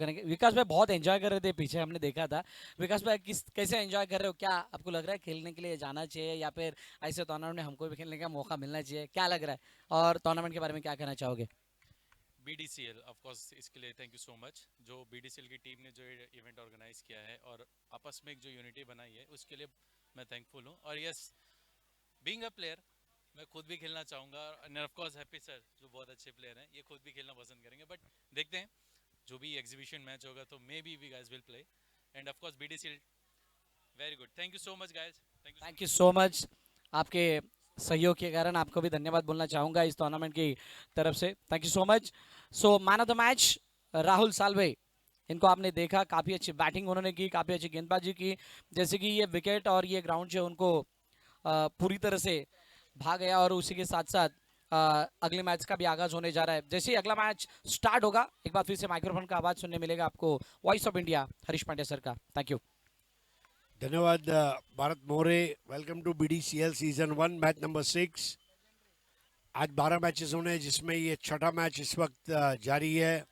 करेंगे। विकास भाई बहुत एंजॉय कर रहे थे पीछे, हमने देखा था। विकास भाई किस कैसे एंजॉय कर रहे हो? क्या आपको लग रहा है खेलने के लिए जाना चाहिए, या फिर ऐसे टूर्नामेंट में हमको भी खेलने का मौका मिलना चाहिए? क्या लग रहा है, और टूर्नामेंट के बारे में क्या कहना चाहोगे? बीडीसीएल ऑफ कोर्स, इसके लिए थैंक यू सो मच। जो बीडीसीएल की टीम ने जो इवेंट ऑर्गेनाइज किया है और आपस में एक जो यूनिटी बनाई है, उसके लिए मैं थैंकफुल हूँ। और यस, बीइंग अ प्लेयर, मैं खुद भी खेलना चाहूँगा। And of course happy sir, जो बहुत अच्छे प्लेयर हैं, ये खुद भी खेलना पसंद करेंगे। बट देखते हैं, जो भी एग्जीबिशन मैच होगा तो maybe we guys will play. And of course BDCL, very good, thank you so much guys, thank you so thank you much. So much. आपके सहयोग के कारण आपको भी धन्यवाद बोलना चाहूंगा इस टूर्नामेंट की तरफ से। Thank you so much. So man of the match Rahul Salve, इनको आपने देखा, काफी अच्छी बैटिंग उन्होंने की, काफी अच्छी गेंदबाजी की। जैसे कि ये विकेट और ये ग्राउंड जो उनको पूरी तरह से भाग गया, और उसी के साथ साथ अगले मैच का भी आगाज होने जा रहा है। जैसे ही अगला मैच स्टार्ट होगा, एक बार फिर से माइक्रोफोन का आवाज सुनने मिलेगा आपको voice of India Harish Pandya sir का। Thank you. धन्यवाद Bharat More. Welcome to BDCL season 1 match number 6। आज 12 मैचेस होने हैं, जिसमें ये छठा मैच इस वक्त जारी है।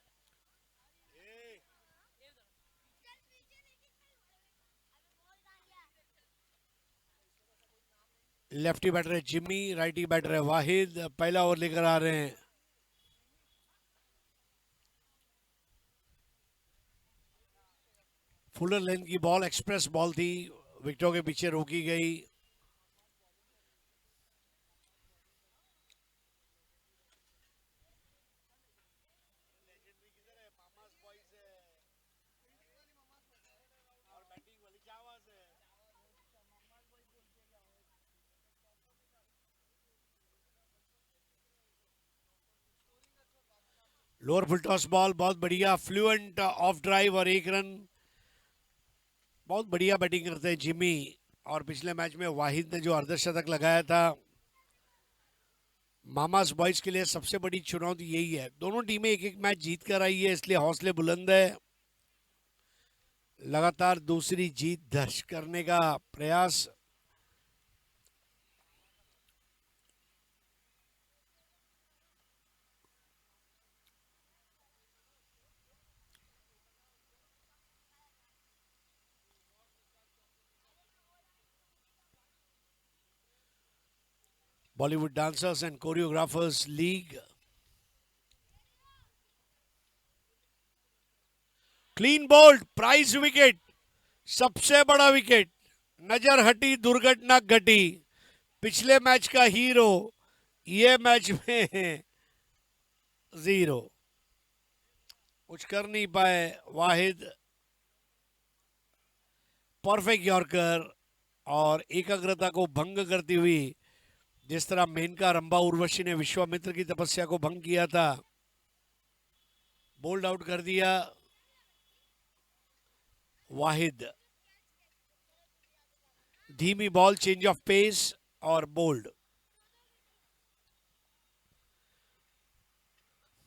लेफ्टी बैटर है जिम्मी, राइटी बैटर है वाहिद। पहला ओवर लेकर आ रहे हैं। फुलर लेंथ की बॉल, एक्सप्रेस बॉल थी, विकेटों के पीछे रोकी गई। लोअर फुल टॉस बॉल, बहुत बढ़िया, फ्लुएंट ऑफ ड्राइव और 1 रन। बहुत बढ़िया बैटिंग करते हैं जिम्मी। और पिछले मैच में वाहिद ने जो अर्धशतक लगाया था। मामास बॉयज के लिए सबसे बड़ी चुनौती यही है। दोनों टीमें एक एक मैच जीत कर आई है, इसलिए हौसले बुलंद है। लगातार दूसरी जीत दर्ज करने का प्रयास। Bollywood dancers and choreographers league. Clean bold, prize wicket, सबसे बड़ा विकेट। नजर हटी, दुर्घटना घटी। पिछले मैच का हीरो ये मैच में जीरो। कुछ कर नहीं पाए वाहिद। परफेक्ट यॉर्कर, और एकाग्रता को भंग करती हुई, जिस तरह मेनका रंभा उर्वशी ने विश्वामित्र की तपस्या को भंग किया था, बोल्ड आउट कर दिया वाहिद। धीमी बॉल, चेंज ऑफ पेस और बोल्ड।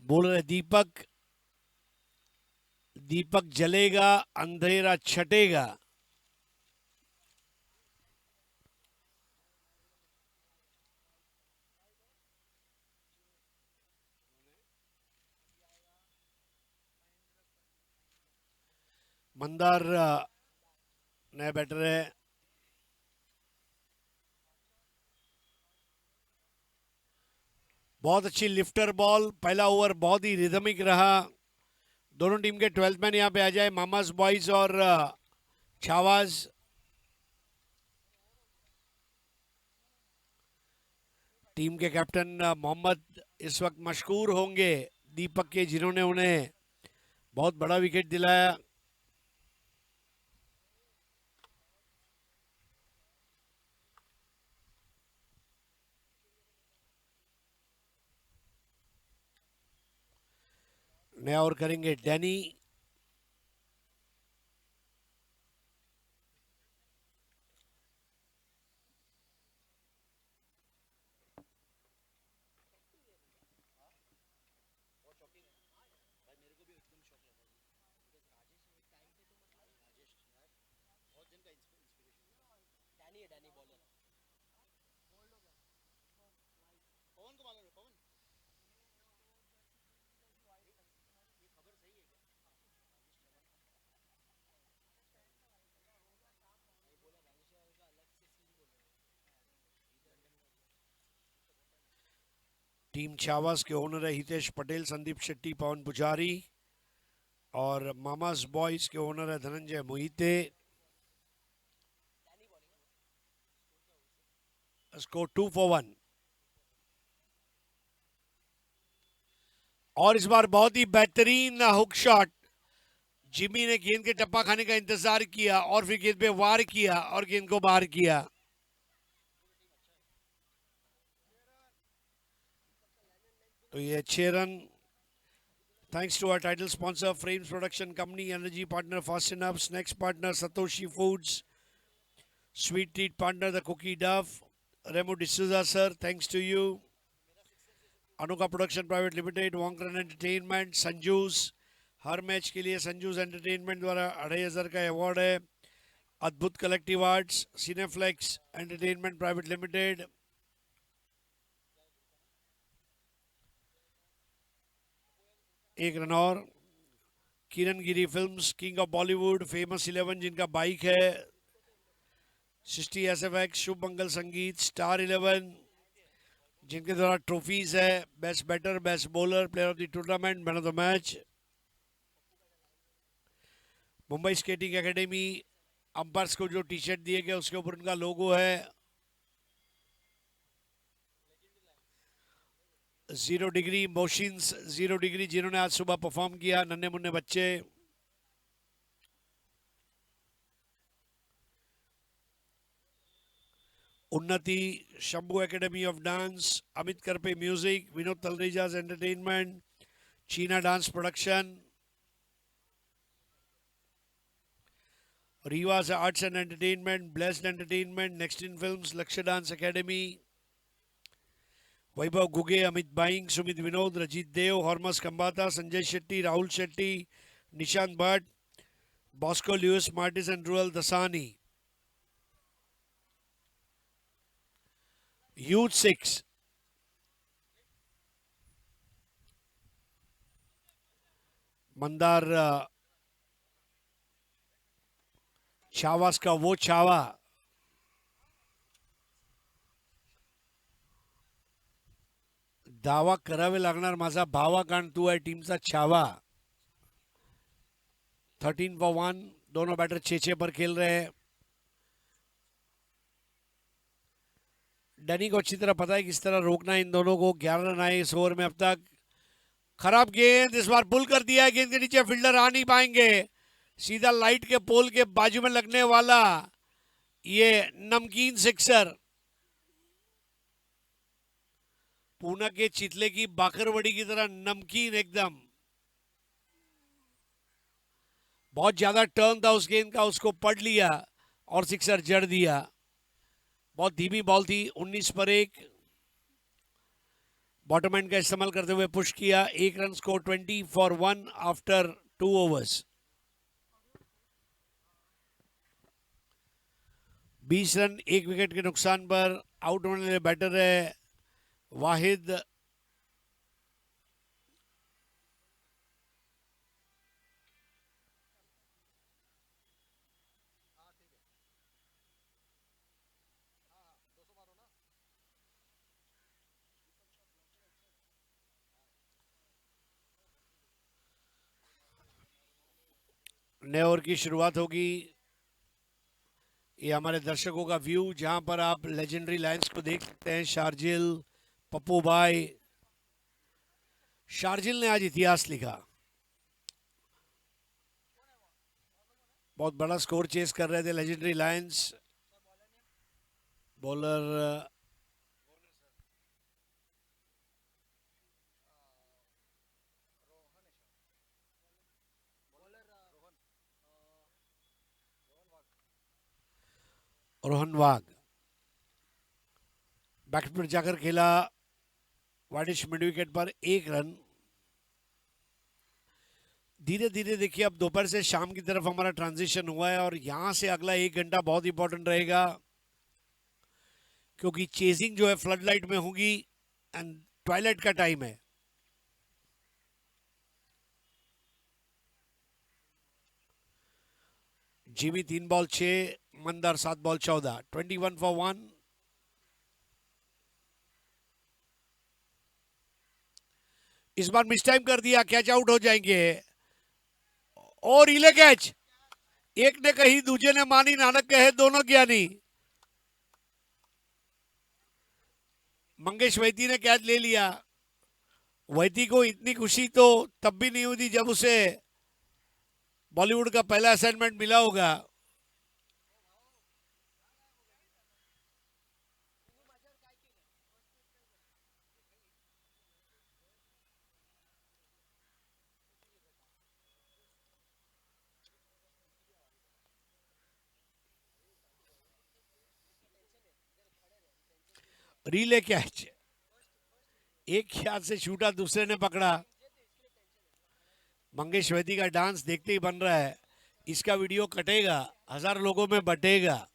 बोल रहे दीपक, दीपक जलेगा, अंधेरा छटेगा। मंदार नया बैटर है। बहुत अच्छी लिफ्टर बॉल, पहला ओवर बहुत ही रिदमिक रहा। दोनों टीम के 12th मैन यहाँ पे आ जाए, मामास बॉयज और छावाज। टीम के कैप्टन मोहम्मद इस वक्त मशहूर होंगे दीपक के, जिन्होंने उन्हें बहुत बड़ा विकेट दिलाया। नया ओवर करेंगे डैनी। टीम छावास के ओनर है हितेश पटेल, संदीप शेट्टी, पवन पुजारी, और मामास बॉयज के ओनर है धनंजय मोहिते। Score 2 for 1। और इस बार बहुत ही बेहतरीन हुक शॉट। जिमी ने गेंद के टप्पा खाने का इंतजार किया और फिर गेंद पे वार किया और गेंद को बाहर किया। तो ये 6 run. Thanks to our title sponsor Frames production company, energy partner Fast Up, snacks partner Satoshi Foods, sweet treat partner the Cookie Dove, Remo D'Souza sir, thanks to you. Anokha production private limited, वॉन्करन एंटरटेनमेंट, संजूस, हर match के लिए संजूस entertainment द्वारा 2500 का award है। Adbhut collective arts, Cineflex entertainment private limited. एक run और। Kiran Giri films, king of Bollywood, famous 11 जिनका बाइक है, 60 SFX, शुभ मंगल संगीत, स्टार 11 जिनके द्वारा ट्रॉफीज है, best batter, best bowler, player of the tournament, man of the match. Mumbai skating academy, umpires को जो टी शर्ट दिए गए उसके ऊपर उनका लोगो है। 0 डिग्री मोशंस, 0 डिग्री जिन्होंने आज सुबह परफॉर्म किया, नन्हे मुन्ने बच्चे। Unnati, Shambhu academy of dance, Amit Karpe music, Vinod Talrejas entertainment, Cheena dance production, Reevas arts and entertainment, blessed entertainment, next in films, Lakshya dance academy, Vaibhav Gughe, Amit Baing, Sumit Vinod, Rajit Dev, Hormuz Khambatta, Sanjay Shetty, Rahul Shetty, Nishant Bhatt, Bosco Lewis Martis and Ruel Dasani. Youth 6, Mandar Chhavas का वो छावा, दावा करावे लागणार माझा भावा, कारण तू आहे टीमचा छावा। 13 for 1, दोनों बैटर 6-6 पर खेल रहे हैं। डैनी को अच्छी तरह पता है किस तरह रोकना है इन दोनों को। 11 रन आए इस ओवर में अब तक। खराब गेंद, इस बार पुल कर दिया है, गेंद के नीचे फील्डर आ नहीं पाएंगे। सीधा लाइट के पोल के बाजू में लगने वाला ये नमकीन सिक्सर, पूना के चितले की बाकरवड़ी की तरह नमकीन एकदम। बहुत ज्यादा टर्न था उस गेंद का, उसको पढ़ लिया और सिक्सर जड़ दिया। बहुत धीमी बॉल थी। 19 पर 1 बॉटम एंड का इस्तेमाल करते हुए पुश किया। 1 run score, 20 for 1 after 2 overs। 20 run 1 wicket के नुकसान पर आउट होने वाले बैटर है वाहिद। नए ओवर की शुरुआत होगी। ये हमारे दर्शकों का व्यू, जहां पर आप लेजेंडरी लाइन्स को देख सकते हैं। शार्जिल, पप्पू भाई। शार्जिल ने आज इतिहास लिखा, बहुत बड़ा स्कोर चेस कर रहे थे लेजेंडरी लायंस। बॉलर रोहन वाघ बैट पर जाकर खेला वाइडिश मिड विकेट पर 1 रन। धीरे धीरे देखिए अब दोपहर से शाम की तरफ हमारा ट्रांजिशन हुआ है और यहां से अगला 1 घंटा बहुत इंपॉर्टेंट रहेगा, क्योंकि चेजिंग जो है फ्लड लाइट में होगी एंड ट्वाइलाइट का टाइम है। Jimmy 3 ball 6, Mandar 7 ball 14, 21 for 1। इस बार मिस टाइम कर दिया, कैच आउट हो जाएंगे। और रिले कैच, एक ने कही दूजे ने मानी, नानक कहे दोनों ज्ञानी। मंगेश वैती ने कैच ले लिया। वैती को इतनी खुशी तो तब भी नहीं हुई थी जब उसे बॉलीवुड का पहला असाइनमेंट मिला होगा। रिले कैच, एक ख्याल से छूटा, दूसरे ने पकड़ा। मंगेश वैदी का डांस देखते ही बन रहा है। इसका वीडियो कटेगा, 1000 लोगों में बटेगा।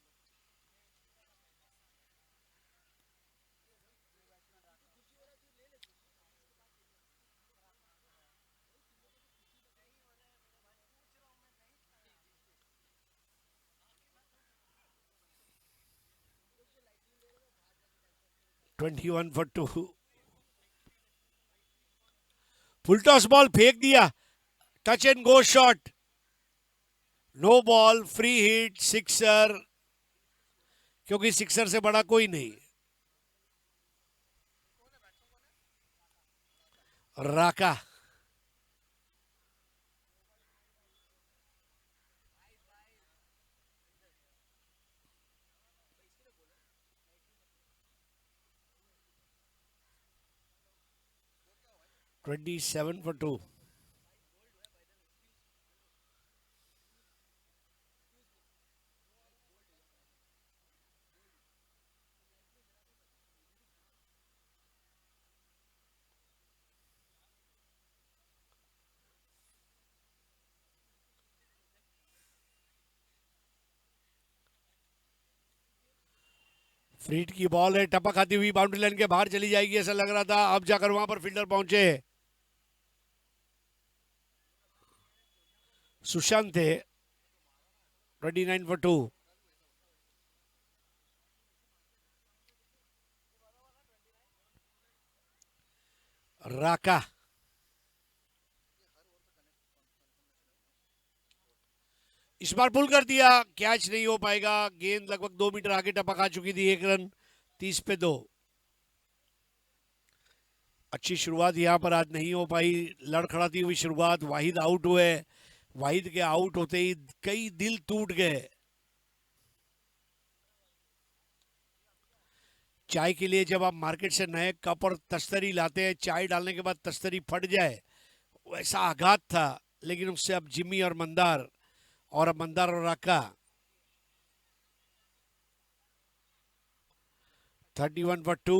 Twenty 21 for 2। Full toss ball फेंक दिया, touch and go shot, no ball, free hit, sixer, क्योंकि सिक्सर से बड़ा कोई नहीं। राका, ट्वेंटी 27 for 2। फ्रीट की बॉल है, टपक खाती हुई बाउंड्री लाइन के बाहर चली जाएगी ऐसा लग रहा था। अब जाकर वहां पर फील्डर पहुंचे, सुशांत थे। 29 for 2। राका, इस बार पुल कर दिया, कैच नहीं हो पाएगा। गेंद लगभग 2 मीटर आगे टपक आ चुकी थी। 1 रन, 30 पे 2। अच्छी शुरुआत यहां पर आज नहीं हो पाई, लड़खड़ाती हुई शुरुआत। वाहिद आउट हुए, वाहिद के आउट होते ही कई दिल टूट गए। चाय के लिए जब आप मार्केट से नए कप और तस्तरी लाते हैं, चाय डालने के बाद तस्तरी फट जाए, वैसा आघात था। लेकिन उससे अब जिम्मी और मंदार, और अब मंदार और Raka. 31 for 2,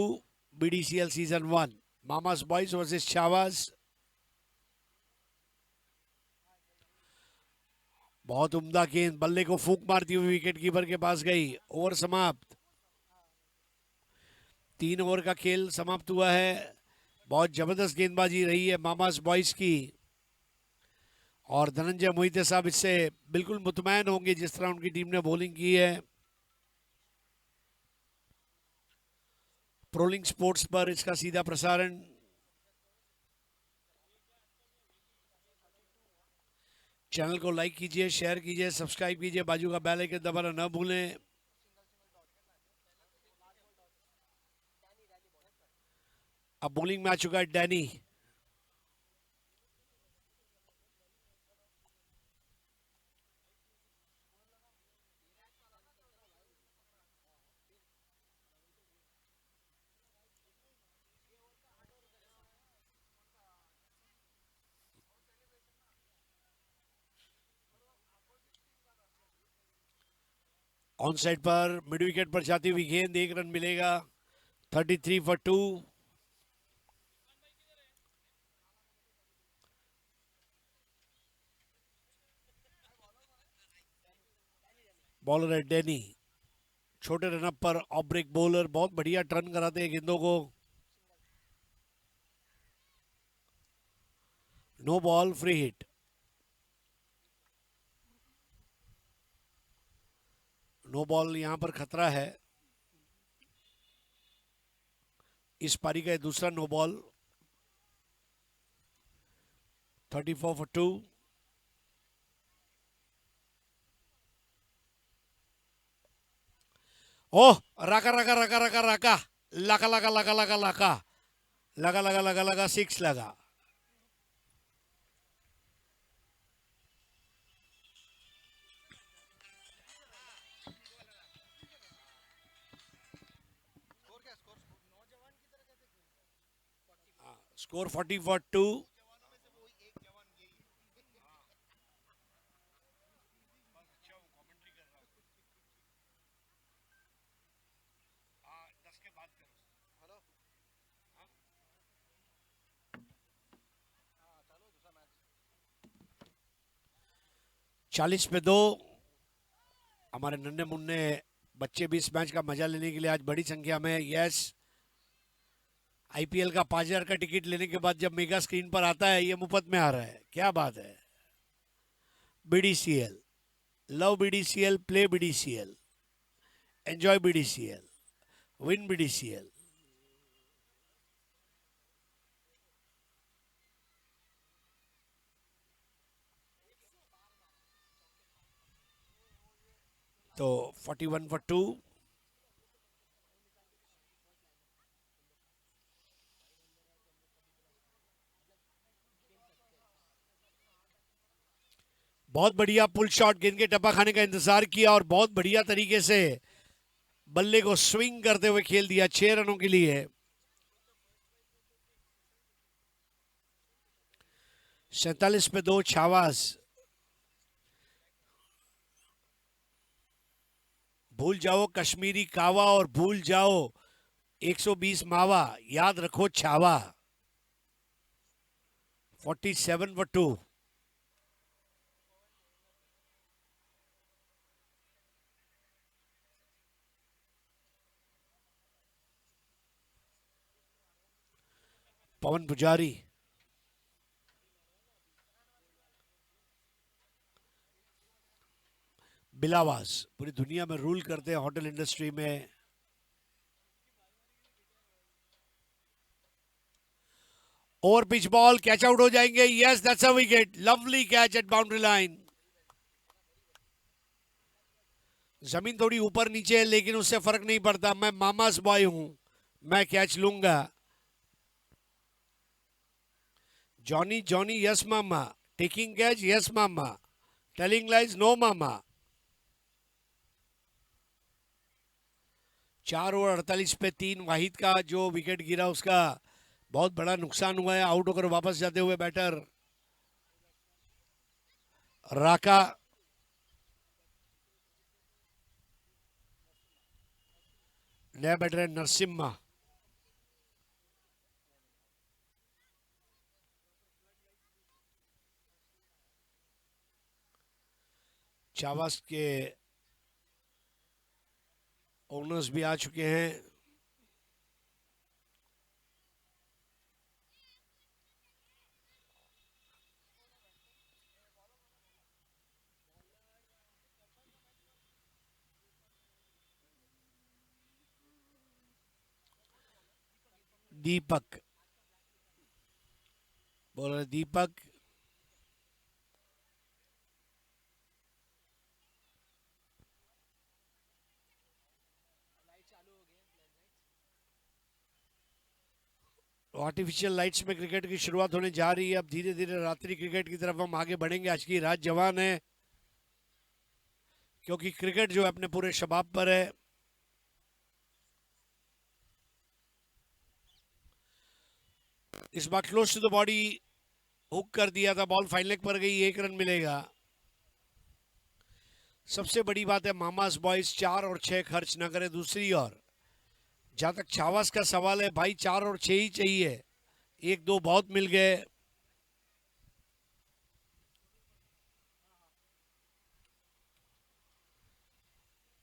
BDCL season 1, Mama's Boys versus Chhavas. बहुत उम्दा गेंद, बल्ले को फूंक मारती हुई विकेट कीपर के पास गई। ओवर समाप्त, 3 ओवर का खेल समाप्त हुआ है। बहुत जबरदस्त गेंदबाजी रही है मामास बॉयज की, और धनंजय मोहिते साहब इससे बिल्कुल मुतमैन होंगे जिस तरह उनकी टीम ने बॉलिंग की है। प्रोलिंग स्पोर्ट्स पर इसका सीधा प्रसारण। चैनल को लाइक कीजिए, शेयर कीजिए, सब्सक्राइब कीजिए, बाजू का बेल आइकन दबाना न भूलें। अब बॉलिंग में आ चुका है डैनी। ऑन साइड पर मिड विकेट पर जाती हुई गेंद, 1 रन मिलेगा। 33 for 2। बॉलर है डैनी, छोटे रन अप पर ऑफ ब्रेक बॉलर, बहुत बढ़िया टर्न कराते हैं गेंदों को। No ball, free hit. No ball, यहां पर खतरा है। इस पारी का दूसरा no ball. 34 for 2. Oh, raka raka raka raka raka. Laka laka laka laka laka. Laka laka laka laka 6 लगा. Score 40 for 2. चालीस पे 2. हमारे नन्हे मुन्ने बच्चे भी इस मैच का मजा लेने के लिए आज बड़ी संख्या में. यस, आईपीएल का 5,000 का टिकट लेने के बाद जब मेगा स्क्रीन पर आता है ये मुफ्त में आ रहा है. क्या बात है. बीडीसीएल, लव बीडीसीएल, प्ले बीडीसीएल, एंजॉय बीडीसीएल, विन बीडीसीएल. तो 41 for 2. बहुत बढ़िया पुल शॉट. गेंद के टप्पा खाने का इंतजार किया और बहुत बढ़िया तरीके से बल्ले को स्विंग करते हुए खेल दिया 6 रनों के लिए. 47 पे 2 छावास. भूल जाओ कश्मीरी कावा और भूल जाओ 120 मावा, याद रखो छावा. 47 for 2. पवन पुजारी. बिलावास पूरी दुनिया में रूल करते हैं होटल इंडस्ट्री में. Over pitch ball, catch out हो जाएंगे. Yes, that's a wicket. Lovely catch at boundary line. जमीन थोड़ी ऊपर नीचे है लेकिन उससे फर्क नहीं पड़ता. मैं मामास बॉय हूं, मैं कैच लूंगा. जॉनी जॉनी यस मामा. टेकिंग कैच यस मामा. टेलिंग लाइज नो मामा. 4 ओवर 48 पे 3. वाहिद का जो विकेट गिरा उसका बहुत बड़ा नुकसान हुआ है. आउट होकर वापस जाते हुए बैटर राका. नया बैटर है नरसिम्हा. चावास के ओनर्स भी आ चुके हैं. दीपक बोल रहे. दीपक आर्टिफिशियल लाइट्स में क्रिकेट की शुरुआत होने जा रही है. अब धीरे धीरे रात्रि क्रिकेट की तरफ हम आगे बढ़ेंगे. आज की रात जवान है क्योंकि क्रिकेट जो है अपने पूरे शबाब पर है. इस बार close to the body hook कर दिया था. बॉल फाइन लेग पर गई. 1 रन मिलेगा. सबसे बड़ी बात है मामास बॉयज 4 और 6 खर्च ना करे. दूसरी ओर जहां तक छावास का सवाल है भाई 4 और 6 ही चाहिए. 1-2 बहुत मिल गए.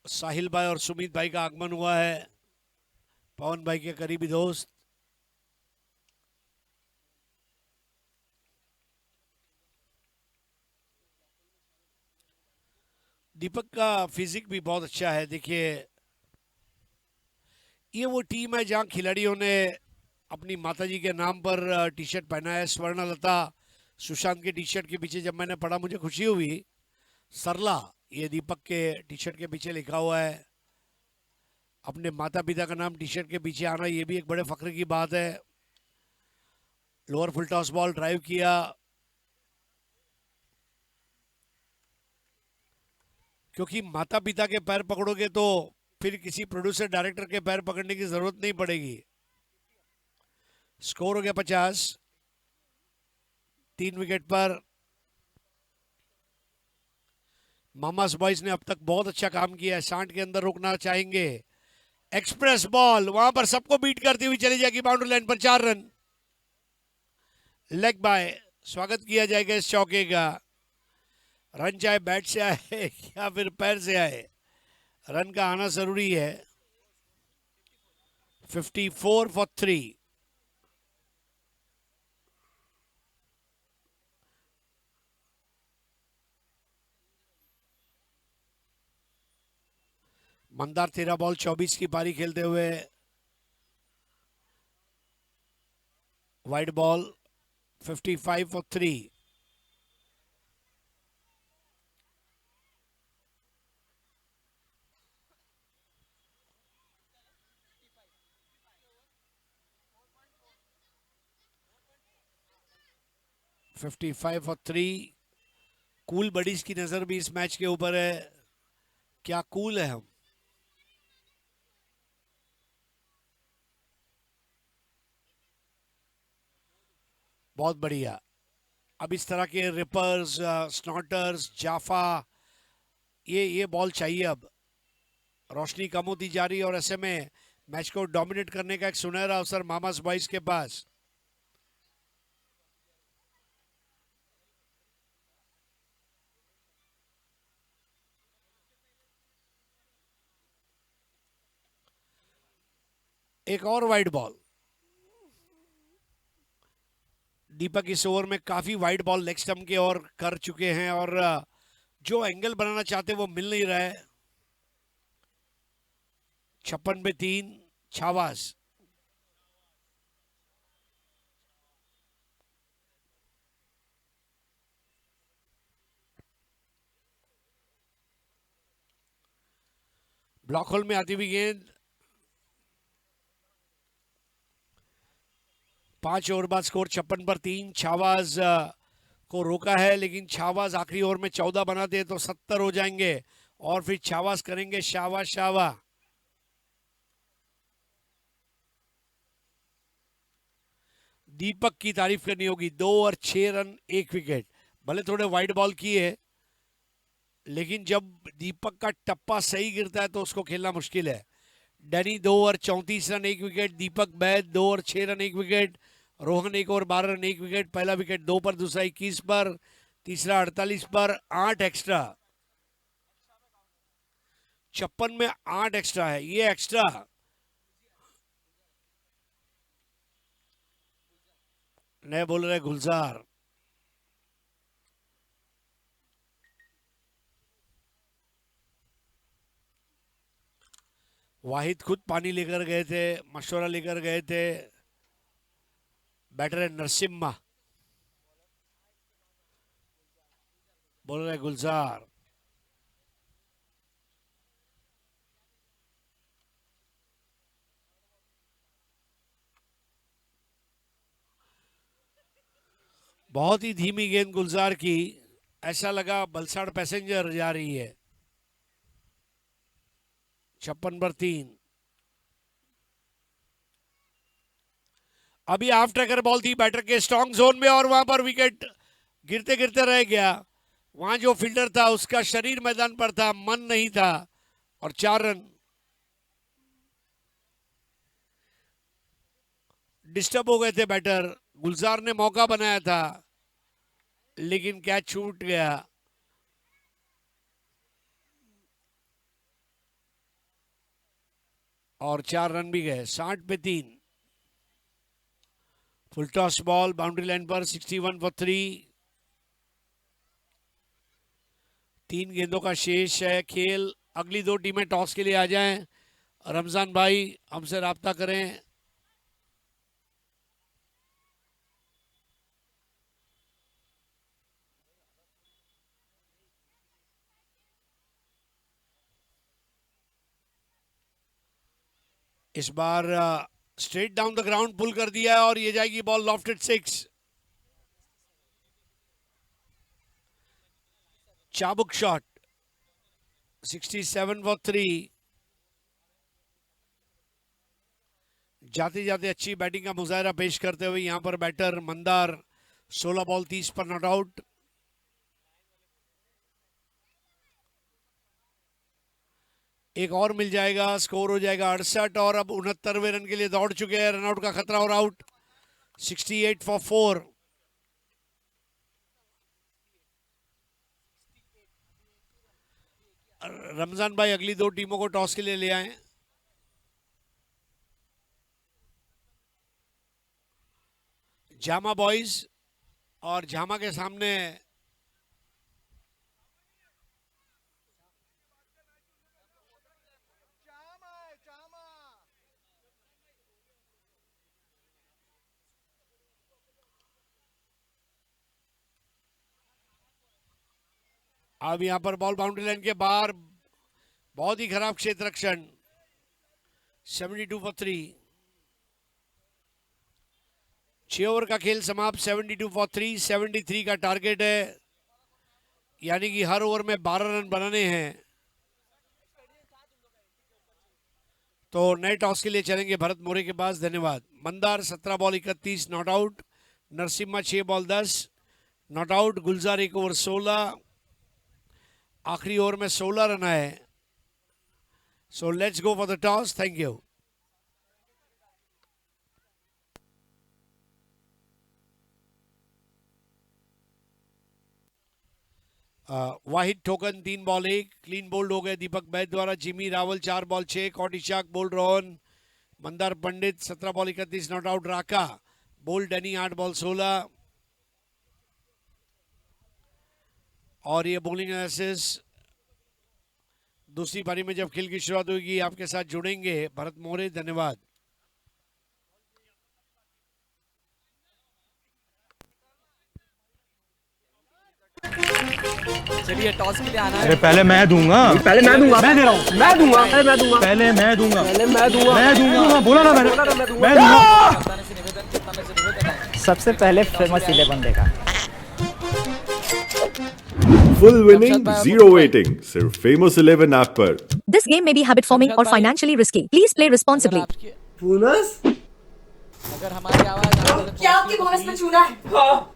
साहिल भाई और सुमित भाई का आगमन हुआ है. पवन भाई के करीबी दोस्त. दीपक का फिजिक भी बहुत अच्छा है. देखिए ये वो टीम है जहां खिलाड़ियों ने अपनी माताजी के नाम पर टी शर्ट पहना है. स्वर्णलता सुशांत के टी शर्ट के पीछे जब मैंने पढ़ा मुझे खुशी हुई। सरला, ये दीपक के टी शर्ट के पीछे लिखा हुआ है। अपने माता पिता का नाम टी शर्ट के पीछे आना ये भी एक बड़े फख्र की बात है। Lower full toss ball drive किया, क्योंकि माता पिता के पैर पकड़ोगे तो फिर किसी प्रोड्यूसर डायरेक्टर के पैर पकड़ने की जरूरत नहीं पड़ेगी। स्कोर हो गया 50, 3 विकेट पर। मामास बॉयज ने अब तक बहुत अच्छा काम किया है, 60 के अंदर रुकना चाहेंगे। एक्सप्रेस बॉल वहां पर सबको बीट करती हुई चली जाएगी बाउंड्री लाइन पर, 4 रन। लेग बाय, स्वागत किया जाएगा इस चौके का। रन चाहे बैट से आए या फिर पैर से आए, रन का आना जरूरी है। 54 फॉर 3। मंदार 13 बॉल 24 की पारी खेलते हुए। Wide ball 55 for 3। For 3। Cool buddies की नजर भी इस मैच के ऊपर है। क्या कूल है हम। बहुत बढ़िया। अब इस तरह के रिपर्स, स्नॉटर्स, जाफा, ये बॉल चाहिए। अब रोशनी कम होती जा रही है और ऐसे में मैच को डोमिनेट करने का एक सुनहरा अवसर मामास बॉयज के पास। एक और वाइड बॉल। दीपक इस ओवर में काफी वाइड बॉल लेग स्टंप के और कर चुके हैं और जो एंगल बनाना चाहते वो मिल नहीं रहा है। 56 पे 3, छावास। ब्लॉक होल में आती हुई गेंद। 5 ओवर बाद स्कोर 56 पर 3। छावाज को रोका है, लेकिन छावाज आखिरी ओवर में 14 बना दे तो 70 हो जाएंगे और फिर छावाज करेंगे शावा शावा। दीपक की तारीफ करनी होगी, 2 और 6 रन 1 विकेट। भले थोड़े वाइड बॉल किए, लेकिन जब दीपक का टप्पा सही गिरता है तो उसको खेलना मुश्किल है। डैनी 2 और 34 रन 1 विकेट। दीपक बैद 2 और 6 रन 1 विकेट। रोहन 1 और 12 रन 1 विकेट। पहला विकेट 2 पर, दूसरा 21 पर, तीसरा 48 पर। 8 एक्स्ट्रा, 56 में 8 एक्स्ट्रा है। ये एक्स्ट्रा नए बोल रहे गुलजार। वाहिद खुद पानी लेकर गए थे, मशवरा लेकर गए थे। बैटर है नरसिम्हा, बोल रहे गुलजार। बहुत ही धीमी गेंद गुलजार की, ऐसा लगा बलसाड़ पैसेंजर जा रही है। 56 पर 3। अभी हाफ ट्रैकर बॉल थी बैटर के स्ट्रॉन्ग जोन में और वहां पर विकेट गिरते गिरते रह गया। वहां जो फील्डर था उसका शरीर मैदान पर था, मन नहीं था, और 4 रन। डिस्टर्ब हो गए थे बैटर। गुलजार ने मौका बनाया था लेकिन कैच छूट गया। और 4 रन भी गए। 60 पे 3। Full toss ball boundary line पर, 61 फॉर 3। 3 गेंदों का शेष है खेल। अगली 2 टीमें टॉस के लिए आ जाएं। रमजान भाई हमसे राब्ता करें। इस बार स्ट्रेट डाउन द ग्राउंड पुल कर दिया है और ये जाएगी बॉल लॉफ्टेड 6. चाबुक शॉट 67 फॉर 3. जाते जाते अच्छी बैटिंग का मुजाहरा पेश करते हुए यहां पर बैटर मंदार 16 बॉल 30 पर नॉट आउट. एक और मिल जाएगा, स्कोर हो जाएगा 68 और अब 69वें रन के लिए दौड़ चुके हैं. रनआउट का खतरा और आउट. 68 फॉर 4. रमजान भाई अगली दो टीमों को टॉस के लिए ले आए. जामा बॉयज और झामा के सामने अब यहां पर बॉल बाउंड्री लाइन के बाहर. बहुत ही खराब क्षेत्र रक्षण. 72 फॉर 3. 6 ओवर का खेल समाप्त. 72 फॉर 3. 73 का टारगेट है, यानी कि हर ओवर में 12 रन बनाने हैं. तो नए टॉस के लिए चलेंगे भरत मोरे के पास. धन्यवाद. Mandar 17 ball 31 not out. Narasimha 6 ball 10 not out. Gulzar 1 over 16. आखिरी ओवर में 16 रन आए. So let's go for the toss. Thank you. Wahid Thokan 3 ball 1. Clean bowled हो गए दीपक बैद द्वारा. Jimmy Rawal 4 ball 6. Caught Ishaq bowled Rohan. Mandar Pandit 17 ball 31 not out. Raka bowled Danny 8 ball 16. और ये बॉलिंग एनालिसिस दूसरी पारी में जब खेल की शुरुआत होगी आपके साथ जुड़ेंगे भरत मोरे. धन्यवाद. चलिए टॉस के लिए आना है. अरे पहले मैं दूंगा. पहले मैं दूंगा. मैं दे रहा हूँ. मैं दूंगा. पहले मैं दूंगा. पहले मैं दूंगा. पहले मैं दूंगा. मैं दूंगा. बोला ना मैंने. मैं दूंगा. मैं दूंगा. कप्तान से निवेदन है. सबसे पहले फेमस 11 देगा. फुल विनिंग जीरो वेटिंग सिर्फ फेमस 11 ऐप पर. This game may be habit forming or financially risky. Please play responsibly. Bonus. अगर हमारी आवाज क्या आपके बोनस में चूना है?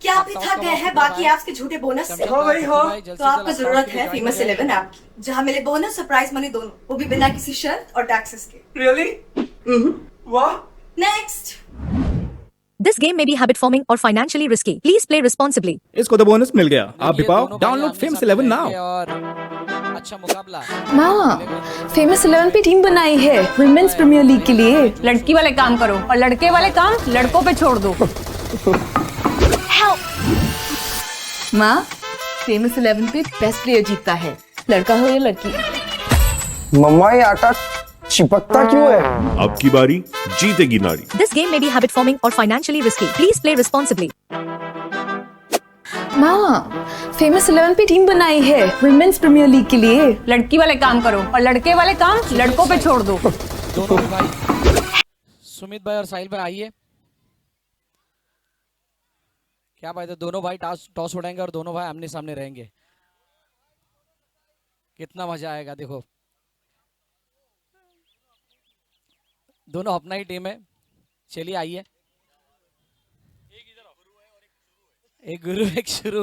क्या आप थक गए हैं बाकी ऐप्स के झूठे बोनस से? हाँ भाई, हाँ. तो आपको जरूरत है फेमस 11 ऐप की, जहाँ मिले बोनस और प्राइज मनी दोनों, वो भी बिना किसी शर्त और टैक्सेस के. रियली. वाह. Next. This game may be habit forming or financially risky. Please play responsibly. इसको तो बोनस मिल गया. आप भी ये पाओ. दोनों डाउनलोड भाई फेमस आमने 11 सामने नाउ. रहेंगे और अच्छा मुकाबला. माँ, फेमस 11 पे टीम बनाई है वुमेन्स प्रीमियर लीग के लिए. लड़की वाले काम करो और लड़के वाले काम लड़कों पे छोड़ दो. माँ, फेमस 11 पे बेस्ट प्लेयर जीतता है, लड़का हो या लड़की. मम्मा ये आटा चिपकता क्यों है? अब की बारी जीतेगी नारी. This game may be habit forming or financially risky. Please play responsibly. माँ, फेमस 11 पे टीम बनाई है वुमेन्स प्रीमियर लीग के लिए. लड़की वाले काम करो और लड़के वाले काम लड़कों पे छोड़ दो. दोनों भी भाई सुमित भाई और साहिल भाई आइए. क्या बात है, दोनों भाई टॉस उड़ाएंगे और दोनों भाई आमने सामने रहेंगे. कितना मजा आएगा. देखो दोनों अपना ही टीम है. चलिए आइए. एक गुरु एक शुरू.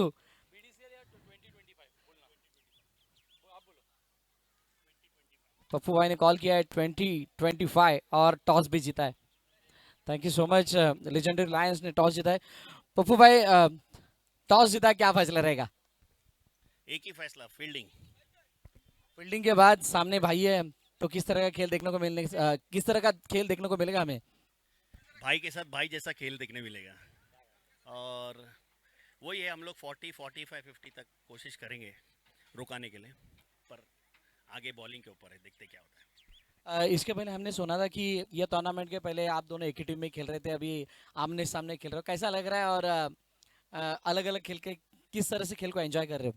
पप्पू भाई ने कॉल किया है 2025 और टॉस भी जीता है. Thank you so much. Legendary Lions ने टॉस जीता है. पप्पू भाई टॉस जीता, क्या फैसला रहेगा? एक ही फैसला, फील्डिंग. फील्डिंग के बाद सामने भाई है, तो किस तरह का खेल देखने को मिलेगा हमें? भाई के साथ भाई जैसा खेल देखने मिलेगा. और वही है, हम लोग 40, 45, 50 तक कोशिश करेंगे रुकाने के लिए, पर आगे बॉलिंग के ऊपर है, देखते क्या होता है. इसके पहले हमने सुना था कि ये टूर्नामेंट के पहले आप दोनों एक ही टीम में खेल रहे थे, अभी आमने सामने खेल रहे हो. कैसा लग रहा है और अलग अलग खेल के किस तरह से खेल को एंजॉय कर रहे हो?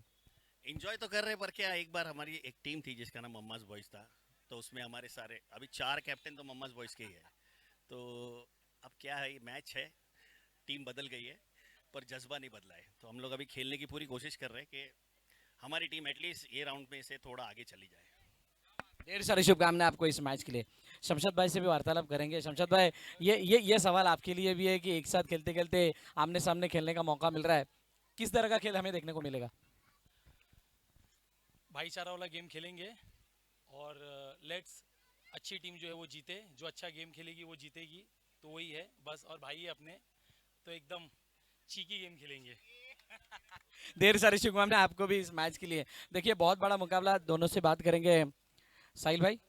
एंजॉय तो कर रहे हैं, पर क्या एक बार हमारी एक टीम थी जिसका नाम मम्माज बॉयज था, तो उसमें हमारे सारे अभी 4 कैप्टन तो मम्मस बॉयज़ के ही है। तो अब क्या है, मैच है, टीम बदल गई है पर जज्बा नहीं बदला है। तो हम लोग अभी खेलने की पूरी कोशिश कर रहे हैं कि हमारी टीम एटलीस्ट ये राउंड में से थोड़ा आगे चली जाए। ढेर सारी शुभकामनाएं आपको इस मैच के लिए। शमशाद भाई से भी वार्तालाप करेंगे। शमशाद भाई, ये सवाल आपके लिए भी है कि एक साथ खेलते खेलते आमने सामने खेलने का मौका मिल रहा है, किस तरह का खेल हमें देखने को मिलेगा? भाईचारा वाला गेम खेलेंगे और लेट्स अच्छी टीम जो है वो जीते, जो अच्छा गेम खेलेगी वो जीतेगी, तो वही है बस। और भाई अपने तो एकदम चीकी गेम खेलेंगे। ढेर सारी शुभकामनाएं आपको भी इस मैच के लिए। देखिए बहुत बड़ा मुकाबला, दोनों से बात करेंगे। साहिल भाई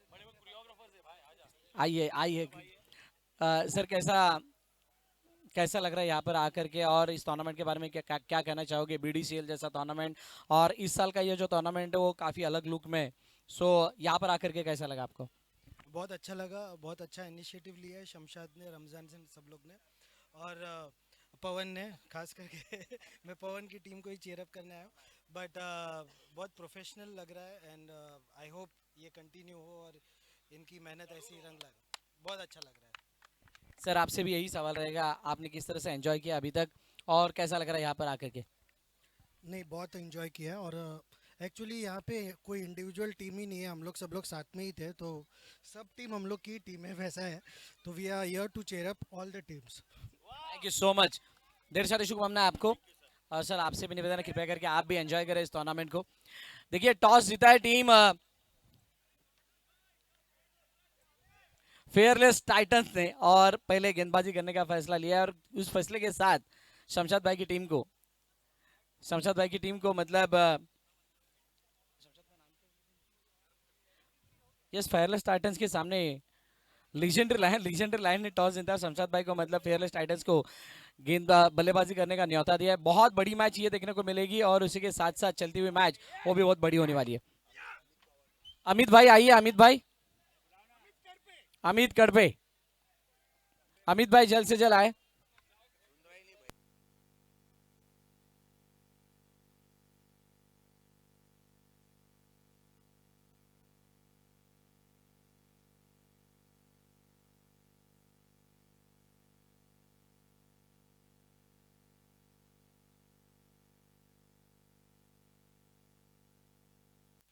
आइए आइए। सर कैसा लग रहा है यहाँ पर आकर के, और इस टूर्नामेंट के बारे में क्या कहना चाहोगे? BDCL जैसा टूर्नामेंट, और इस साल का ये जो टूर्नामेंट है वो काफ़ी अलग लुक में, सो यहाँ पर आकर के कैसा लगा आपको? बहुत अच्छा लगा, बहुत अच्छा इनिशिएटिव लिया है शमशाद ने, रमज़ान से सब लोग ने, और पवन ने खास करके मैं पवन की टीम को ही चीयर अप करने आया हूँ, बट बहुत प्रोफेशनल लग रहा है एंड आई होप ये कंटिन्यू हो और इनकी मेहनत ऐसी ही रंग लाए। बहुत अच्छा लग रहा है। सर आपसे भी यही सवाल रहेगा, आपने किस तरह से एंजॉय किया अभी तक, और कैसा लग रहा है यहाँ पर आकर के? नहीं, बहुत एंजॉय किया, और एक्चुअली यहाँ पे कोई इंडिविजुअल टीम ही नहीं है, हम लोग सब लोग साथ में ही थे, तो सब टीम हम लोग की टीम है, वैसा है। तो we are here to cheer up all the teams. Thank you so much. ढेर सारी शुभकामनाएं आपको। और सर आपसे भी निवेदन है, कृपया करके आप भी एंजॉय करें इस टूर्नामेंट को। देखिए टॉस जीता है टीम फेयरलेस टाइटंस ने, और पहले गेंदबाजी करने का फैसला लिया, और उस फैसले के साथ शमशाद भाई की टीम को मतलब यस, फेयरलेस टाइटंस के सामने लीजेंडरी लाइन ने टॉस जीता शमशाद भाई को, मतलब फेयरलेस टाइटंस को बल्लेबाजी करने का न्योता दिया है। बहुत बड़ी मैच ये देखने को मिलेगी, और उसी के साथ साथ चलती हुई मैच वो भी बहुत बड़ी होने वाली है। अमित भाई आइए, अमित कड़पे, अमित भाई जल्द से जल्द आए।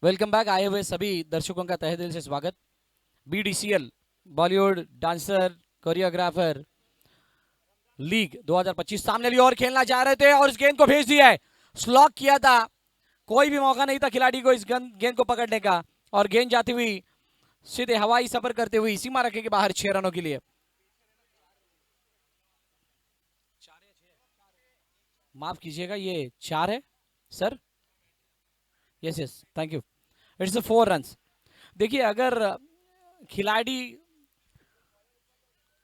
Welcome back. आए हुए सभी दर्शकों का तहे दिल से स्वागत। BDCL Bollywood dancer choreographer league 2025 सामने लिए और खेलना चाह रहे थे, और इस गेंद को भेज दिया है, स्लॉक किया था, कोई भी मौका नहीं था खिलाड़ी को इस गेंद को पकड़ने का, और गेंद जाती हुई सीधे हवाई सफर करते हुए सीमा रेखा के बाहर 6 रनों के लिए। माफ कीजिएगा, ये 4 है sir. Yes thank you, it's 4 runs. देखिए अगर खिलाड़ी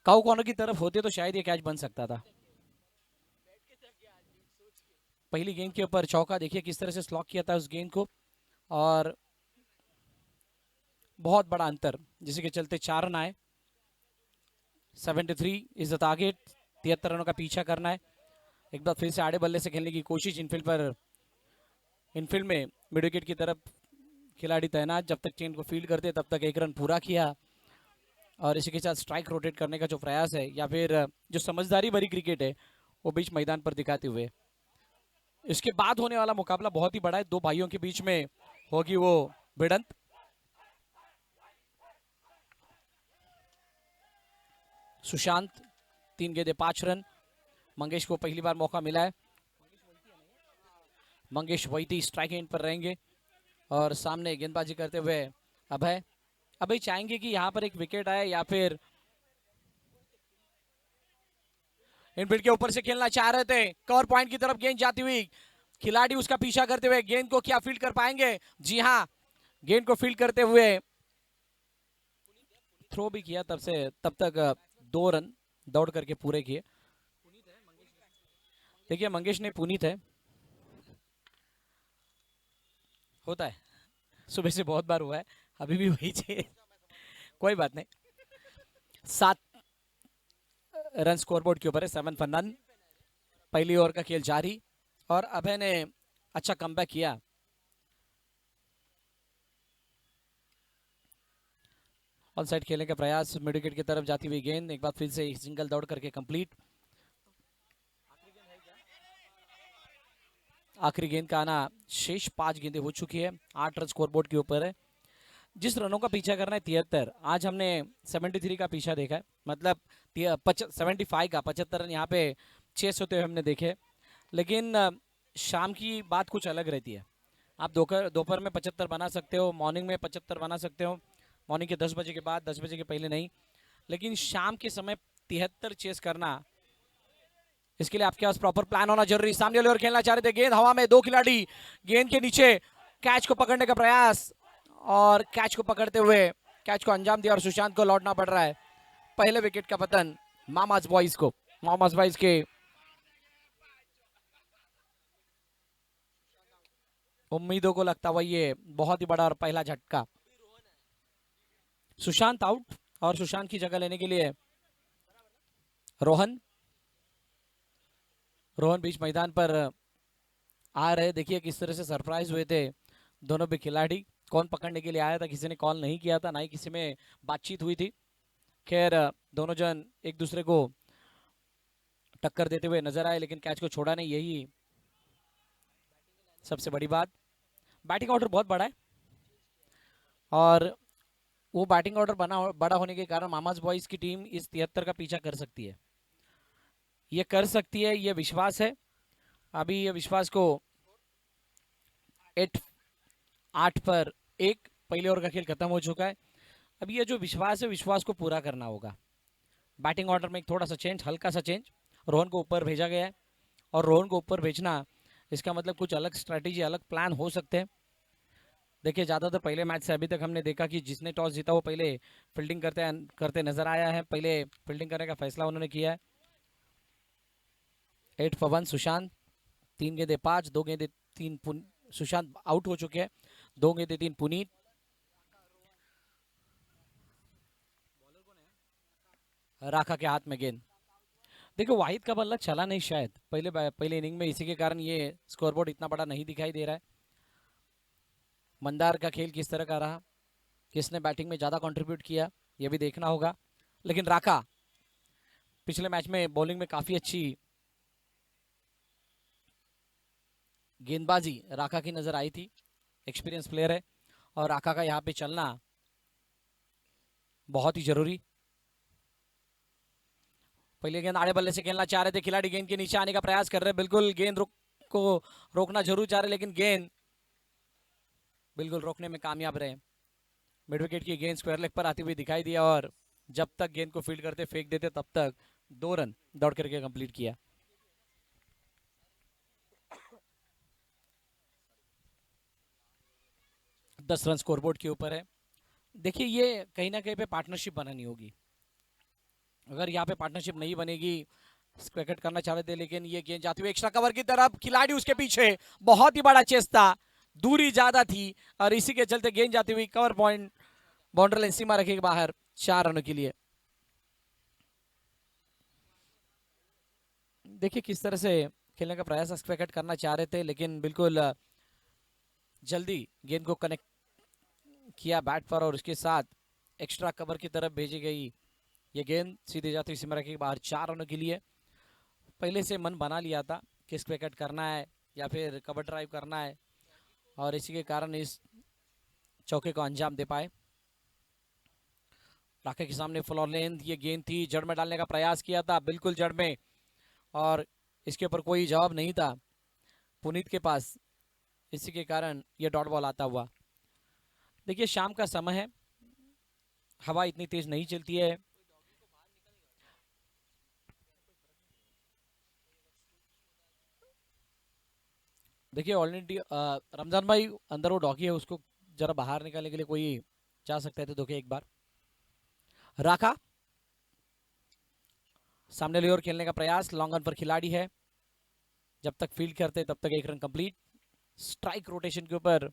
काउ कॉर्नर की तरफ होते तो शायद ये कैच बन सकता था। पहली गेंद के ऊपर चौका, देखिए किस तरह से स्लॉक किया था उस गेंद को, और बहुत बड़ा अंतर, जिसके के चलते 4 रन आए। 73 इज द टारगेट, 73 रनों का पीछा करना है। एक बार फिर से आड़े बल्ले से खेलने की कोशिश इनफील्ड में मिड विकेट की तरफ खिलाड़ी तैनात, जब तक चेन को फील्ड करते तब तक 1 रन पूरा किया, और इसी के साथ स्ट्राइक रोटेट करने का जो प्रयास है, या फिर जो समझदारी भरी क्रिकेट है, वो बीच मैदान पर दिखाते हुए। इसके बाद होने वाला मुकाबला बहुत ही बड़ा है, 2 भाइयों के बीच में होगी वो भिड़ंत। सुशांत 3 गेंदे 5 रन। मंगेश को पहली बार मौका मिला है, मंगेश वैती स्ट्राइक एंड पर रहेंगे, और सामने गेंदबाजी करते हुए अभय चाहेंगे कि यहां पर एक विकेट आए, या फिर इनफील्ड के ऊपर से खेलना चाह रहे थे, कवर पॉइंट की तरफ गेंद जाती हुई, खिलाड़ी उसका पीछा करते हुए गेंद को क्या फील्ड कर पाएंगे? जी हां, गेंद को फील्ड करते हुए थ्रो भी किया, तब तक 2 रन दौड़ करके पूरे किए। देखिए मंगेश ने पुनीत है, होता है, सुबह से बहुत बार हुआ है, अभी भी वही चाहिए, कोई बात नहीं। 7 रन स्कोरबोर्ड के ऊपर है, 7 फॉर नन। पहली ओवर का खेल जारी, और अभय ने अच्छा कमबैक किया। ऑन साइड खेलने का प्रयास, मिड विकेट की तरफ जाती हुई गेंद, एक बार फिर से सिंगल दौड़ करके कंप्लीट। आखिरी गेंद का आना शेष 5 गेंदें हो चुकी है, 8 रन स्कोरबोर्ड के ऊपर है। जिस रनों का पीछा करना है 73, आज हमने 73 का पीछा देखा है, मतलब 75 का 75 रन यहाँ पे चेस होते हुए हमने देखे। लेकिन शाम की बात कुछ अलग रहती है। आप दोपहर में 75 बना सकते हो, मॉर्निंग में 75 बना सकते हो, मॉर्निंग के 10 बजे के बाद, 10 बजे के पहले नहीं। लेकिन शाम के समय 73 चेस करना, इसके लिए आपके पास प्रॉपर प्लान होना जरूरी। सामने वाली ओर खेलना चाह रहे थे, गेंद हवा में, 2 खिलाड़ी गेंद के नीचे, कैच को पकड़ने का प्रयास और कैच को पकड़ते हुए कैच को अंजाम दिया और सुशांत को लौटना पड़ रहा है। पहले विकेट का पतन मामाज बॉयज को, मामाज बॉयज के उम्मीदों को लगता हुआ ये बहुत ही बड़ा और पहला झटका। सुशांत आउट और सुशांत की जगह लेने के लिए रोहन बीच मैदान पर आ रहे। देखिए किस तरह से सरप्राइज हुए थे दोनों भी खिलाड़ी। कौन पकड़ने के लिए आया था, किसी ने कॉल नहीं किया था, ना ही किसी में बातचीत हुई थी। खैर दोनों जन एक दूसरे को टक्कर देते हुए नजर आए, लेकिन कैच को छोड़ा नहीं, यही सबसे बड़ी बात। बैटिंग ऑर्डर बहुत बड़ा है और वो बैटिंग ऑर्डर बड़ा होने के कारण मामाज बॉयज की टीम इस 73 का पीछा कर सकती है, ये कर सकती है, ये विश्वास है। अभी ये विश्वास को 8 पर 1 पहले ओवर का खेल खत्म हो चुका है। अब ये जो विश्वास है, विश्वास को पूरा करना होगा। बैटिंग ऑर्डर में एक थोड़ा सा चेंज, हल्का सा चेंज, रोहन को ऊपर भेजा गया है और रोहन को ऊपर भेजना इसका मतलब कुछ अलग स्ट्रैटेजी, अलग प्लान हो सकते हैं। देखिए ज़्यादातर पहले मैच से अभी तक हमने देखा कि जिसने टॉस जीता वो पहले फील्डिंग करते नजर आया है, पहले फील्डिंग करने का फैसला उन्होंने किया है। 8 for 1 सुशांत, 3 गेंदे 5, 2 गेंदे 3 सुशांत आउट हो चुके हैं, 2 गेंदे 3 पुनीत। राखा के हाथ में गेंद। देखो वाहिद का बल्ला चला नहीं शायद पहले इनिंग में, इसी के कारण ये स्कोरबोर्ड इतना बड़ा नहीं दिखाई दे रहा है। मंदार का खेल किस तरह का रहा, किसने बैटिंग में ज़्यादा कंट्रीब्यूट किया, ये भी देखना होगा। लेकिन राखा पिछले मैच में बॉलिंग में काफ़ी अच्छी गेंदबाजी राखा की नज़र आई थी, एक्सपीरियंस प्लेयर है और राखा का यहाँ पे चलना बहुत ही जरूरी। पहले गेंद आड़े बल्ले से खेलना चाह रहे थे खिलाड़ी, गेंद के नीचे आने का प्रयास कर रहे हैं, बिल्कुल गेंद को रोकना जरूर चाह रहे, लेकिन गेंद बिल्कुल रोकने में कामयाब रहे। मिड विकेट की गेंद स्क्वायर लेग पर आती हुई दिखाई दिया और जब तक गेंद को फील्ड करते फेंक देते तब तक 2 रन दौड़ करके कंप्लीट किया। दस रन स्कोरबोर्ड के ऊपर है। देखिए ये कहीं ना कहीं पे पार्टनरशिप बनानी होगी। अगर यहाँ पे पार्टनरशिप नहीं बनेगी, विकेट करना चाह रहे थे लेकिन ये गेंद जाती हुई एक्स्ट्रा कवर की तरफ, खिलाड़ी उसके पीछे, बहुत ही बड़ा चेस था, दूरी ज्यादा थी और इसी के चलते गेंद जाती हुई कवर पॉइंट, बाउंड्री लाइन सीमा रखेगी बाहर 4 रनों के लिए। देखिए किस तरह से खेलने का प्रयास विकेट करना चाह रहे थे, लेकिन बिल्कुल जल्दी गेंद को कनेक्ट किया बैट पर और उसके साथ एक्स्ट्रा कवर की तरफ भेजी गई ये गेंद सीधे जाती हुई सीमा रखेगी बाहर 4 रनों के लिए। पहले से मन बना लिया था किस विकेट करना है या फिर कवर ड्राइव करना है और इसी के कारण इस चौके को अंजाम दे पाए। राखे के सामने फ्लोर लेंथ ये गेंद थी, जड़ में डालने का प्रयास किया था, बिल्कुल जड़ में, और इसके ऊपर कोई जवाब नहीं था पुनीत के पास, इसी के कारण ये डॉट बॉल आता हुआ। देखिए शाम का समय है, हवा इतनी तेज नहीं चलती है, देखिए ऑलरेडी रमजान भाई अंदर वो डॉगी है, उसको जरा बाहर निकालने के लिए कोई जा सकता है तो देखिए एक बार। राखा सामने की ओर खेलने का प्रयास, लॉन्ग ऑन पर खिलाड़ी है, जब तक फील्ड करते तब तक 1 रन कंप्लीट। स्ट्राइक रोटेशन के ऊपर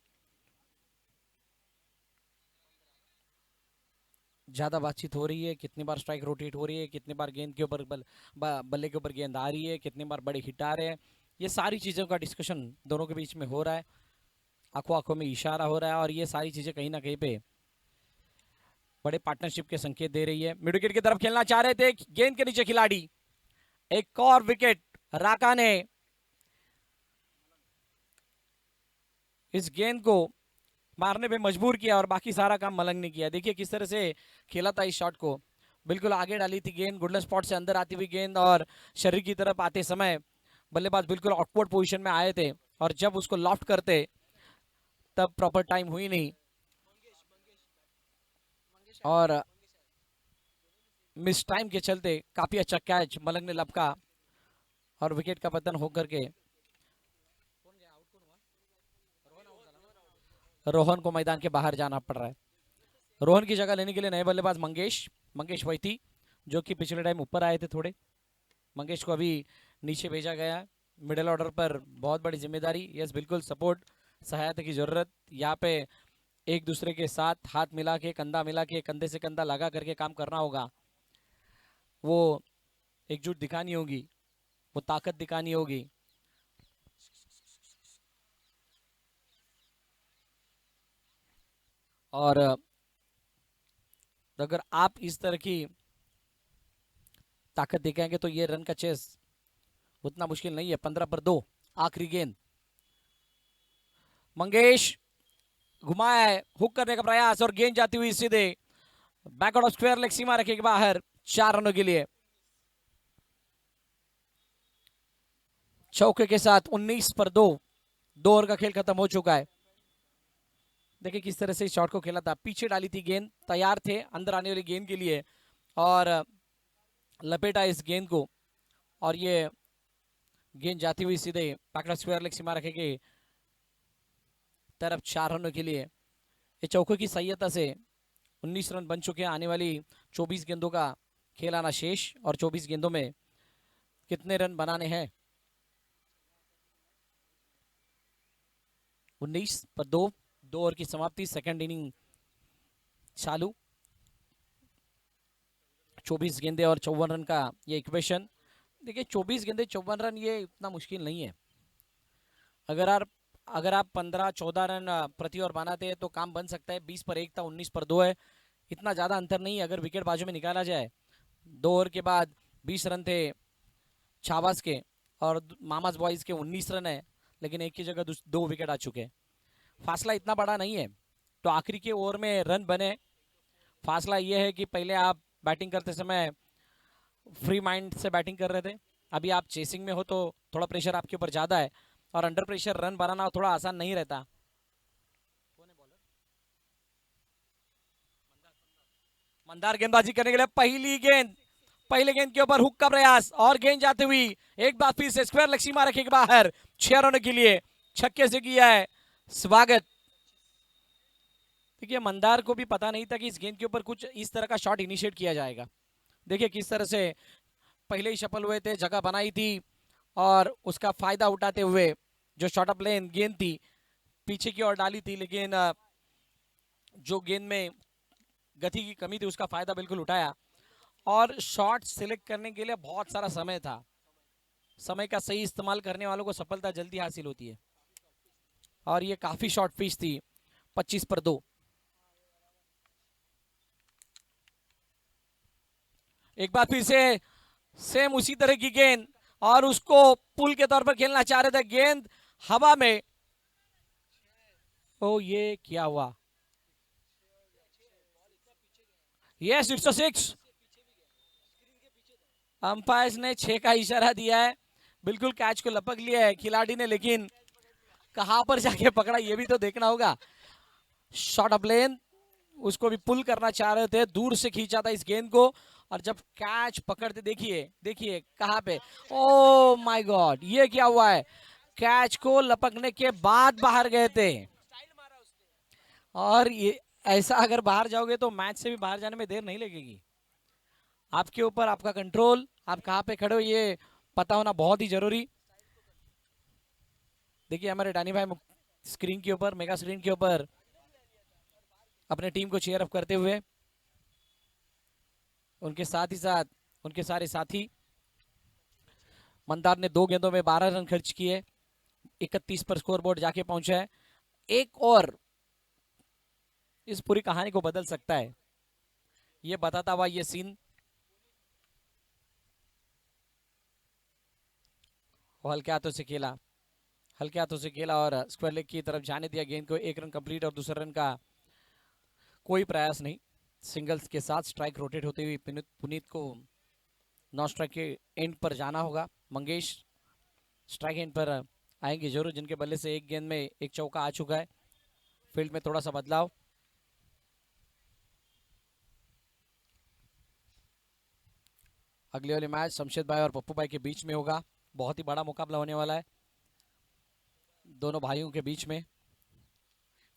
ज्यादा बातचीत हो रही है, कितनी बार स्ट्राइक रोटेट हो रही है, कितनी बार गेंद के ऊपर बल्ले के ऊपर गेंद आ रही है, कितनी बार बड़े हिट आ रहे हैं, ये सारी चीज़ों का डिस्कशन दोनों के बीच में हो रहा है, आंखों आंखों में इशारा हो रहा है और ये सारी चीज़ें कहीं ना कहीं पे बड़े पार्टनरशिप के संकेत दे रही है। मिड विकेट की तरफ खेलना चाह रहे थे, गेंद के नीचे खिलाड़ी, एक और विकेट राका ने इस गेंद को मारने पे मजबूर किया और बाकी सारा काम मलंग ने किया। देखिए किस तरह से खेला था इस शॉट को, बिल्कुल आगे डाली थी गेंद, गोल्डन स्पॉट से अंदर आती हुई गेंद और शरीर की तरफ आते समय बल्लेबाज बिल्कुल ऑकवर्ड पोजीशन में आए थे और जब उसको लॉफ्ट करते तब प्रॉपर टाइम हुई नहीं और मिस टाइम के चलते काफी अच्छा कैच मलंग ने लपका और विकेट का पतन होकर के रोहन को मैदान के बाहर जाना पड़ रहा है। रोहन की जगह लेने के लिए नए बल्लेबाज मंगेश वैती, जो कि पिछले टाइम ऊपर आए थे थोड़े, मंगेश को अभी नीचे भेजा गया है। मिडिल ऑर्डर पर बहुत बड़ी जिम्मेदारी, यस बिल्कुल सपोर्ट सहायता की जरूरत, यहाँ पे एक दूसरे के साथ हाथ मिला के, कंधा मिला के, कंधे से कंधा लगा करके काम करना होगा। वो एकजुट दिखानी होगी, वो ताकत दिखानी होगी। और अगर आप इस तरह की ताकत दिखाएंगे तो ये रन का चेस उतना मुश्किल नहीं है। 15 पर 2 आखिरी गेंद, मंगेश घुमाया है, हुक करने का प्रयास और गेंद जाती हुई सीधे बैकआउट ऑफ स्क्वायर लेग सीमा रखे के बाहर 4 रनों के लिए। चौके के साथ 19 पर 2 ओवर का खेल खत्म हो चुका है। देखिए किस तरह से इस शॉट को खेला था, पीछे डाली थी गेंद, तैयार थे अंदर आने वाली गेंद के लिए और लपेटा इस गेंद को और ये गेंद जाती हुई सीधे बैकआउट स्क्वायर लेग सीमा रखे के तरफ 4 रनों के लिए। ये चौकों की सहायता से 19 रन बन चुके हैं। आने वाली 24 गेंदों का खेल आना शेष और 24 गेंदों में कितने रन बनाने हैं। 19 पर 2 ओवर की समाप्ति, सेकंड इनिंग चालू। 24 गेंदे और 54 रन का ये इक्वेशन। देखिए 24 गेंदे 54 रन ये इतना मुश्किल नहीं है। अगर आप 15-14 रन प्रति ओवर बनाते हैं तो काम बन सकता है। 20 पर 1 था, 19 पर 2 है, इतना ज़्यादा अंतर नहीं है। अगर विकेट बाजू में निकाला जाए, 2 ओवर के बाद 20 रन थे छाबाज के और मामाज बॉयज़ के 19 रन है, लेकिन एक की जगह 2 विकेट आ चुके हैं। फासला इतना बड़ा नहीं है, तो आखिरी के ओवर में रन बने। फासला ये है कि पहले आप बैटिंग करते समय फ्री माइंड से बैटिंग कर रहे थे, अभी आप चेसिंग में हो तो थोड़ा प्रेशर आपके ऊपर ज़्यादा है और अंडर प्रेशर रन बनाना थोड़ा आसान नहीं रहता। मंदार गेंदबाजी करने के लिए पहले गेंद के ऊपर हुक का प्रयास और गेंद जाती हुई एक बार फिर से स्क्वायर लेग सीमा रखे के बाहर 6 रनों के लिए छक्के से किया है स्वागत। देखिए मंदार को भी पता नहीं था कि इस गेंद के ऊपर कुछ इस तरह का शॉट इनिशिएट किया जाएगा। देखिए किस तरह से पहले ही सफल हुए थे, जगह बनाई थी और उसका फायदा उठाते हुए जो शॉट ऑफ लेन गेंद थी पीछे की ओर डाली थी, लेकिन जो गेंद में गति की कमी थी उसका फायदा बिल्कुल उठाया और शॉट सिलेक्ट करने के लिए बहुत सारा समय था। समय का सही इस्तेमाल करने वालों को सफलता जल्दी हासिल होती है और ये काफी शॉर्ट पिच थी। 25 पर 2। एक बार फिर से सेम उसी तरह की गेंद और उसको पुल के तौर पर खेलना चाह रहे थे, गेंद हवा में। ओ ये क्या हुआ? Yes it's a 6। अंपायर ने 6 का इशारा दिया है, बिल्कुल कैच को लपक लिया है खिलाड़ी ने, लेकिन कहां पर जाके पकड़ा ये भी तो देखना होगा। शॉट ऑफ लेन, उसको भी पुल करना चाह रहे थे, दूर से खींचा था इस गेंद को और जब कैच पकड़ते देखिए कहां पे, ओ माय गॉड ये क्या हुआ है? कैच को लपकने के बाद बाहर गए थे और ये ऐसा अगर बाहर जाओगे तो मैच से भी बाहर जाने में देर नहीं लगेगी। आपके ऊपर आपका कंट्रोल, आप कहां पे खड़े हो ये पता होना बहुत ही जरूरी। देखिए हमारे डानी भाई स्क्रीन के ऊपर, मेगा स्क्रीन के ऊपर अपने टीम को चीयर अप करते हुए, उनके साथ ही साथ उनके सारे साथी। मंदार ने 2 गेंदों में 12 रन खर्च किए, 31 पर स्कोरबोर्ड जाके पहुंचा है। एक और इस पूरी कहानी को बदल सकता है। ये बताता हुआ ये सीन, हल्के हाथों से खेला, हल्के हाथों से खेला और स्क्वायर लेग की तरफ जाने दिया गेंद को। एक रन कंप्लीट और दूसरे रन का कोई प्रयास नहीं। सिंगल्स के साथ स्ट्राइक रोटेट होते हुए पुनीत को नॉन स्ट्राइक के एंड पर जाना होगा। मंगेश स्ट्राइक एंड पर आएंगे जरूर, जिनके बल्ले से एक गेंद में एक चौका आ चुका है। फील्ड में थोड़ा सा बदलाव। अगले वाले मैच शमशेद भाई और पप्पू भाई के बीच में होगा। बहुत ही बड़ा मुकाबला होने वाला है दोनों भाइयों के बीच में।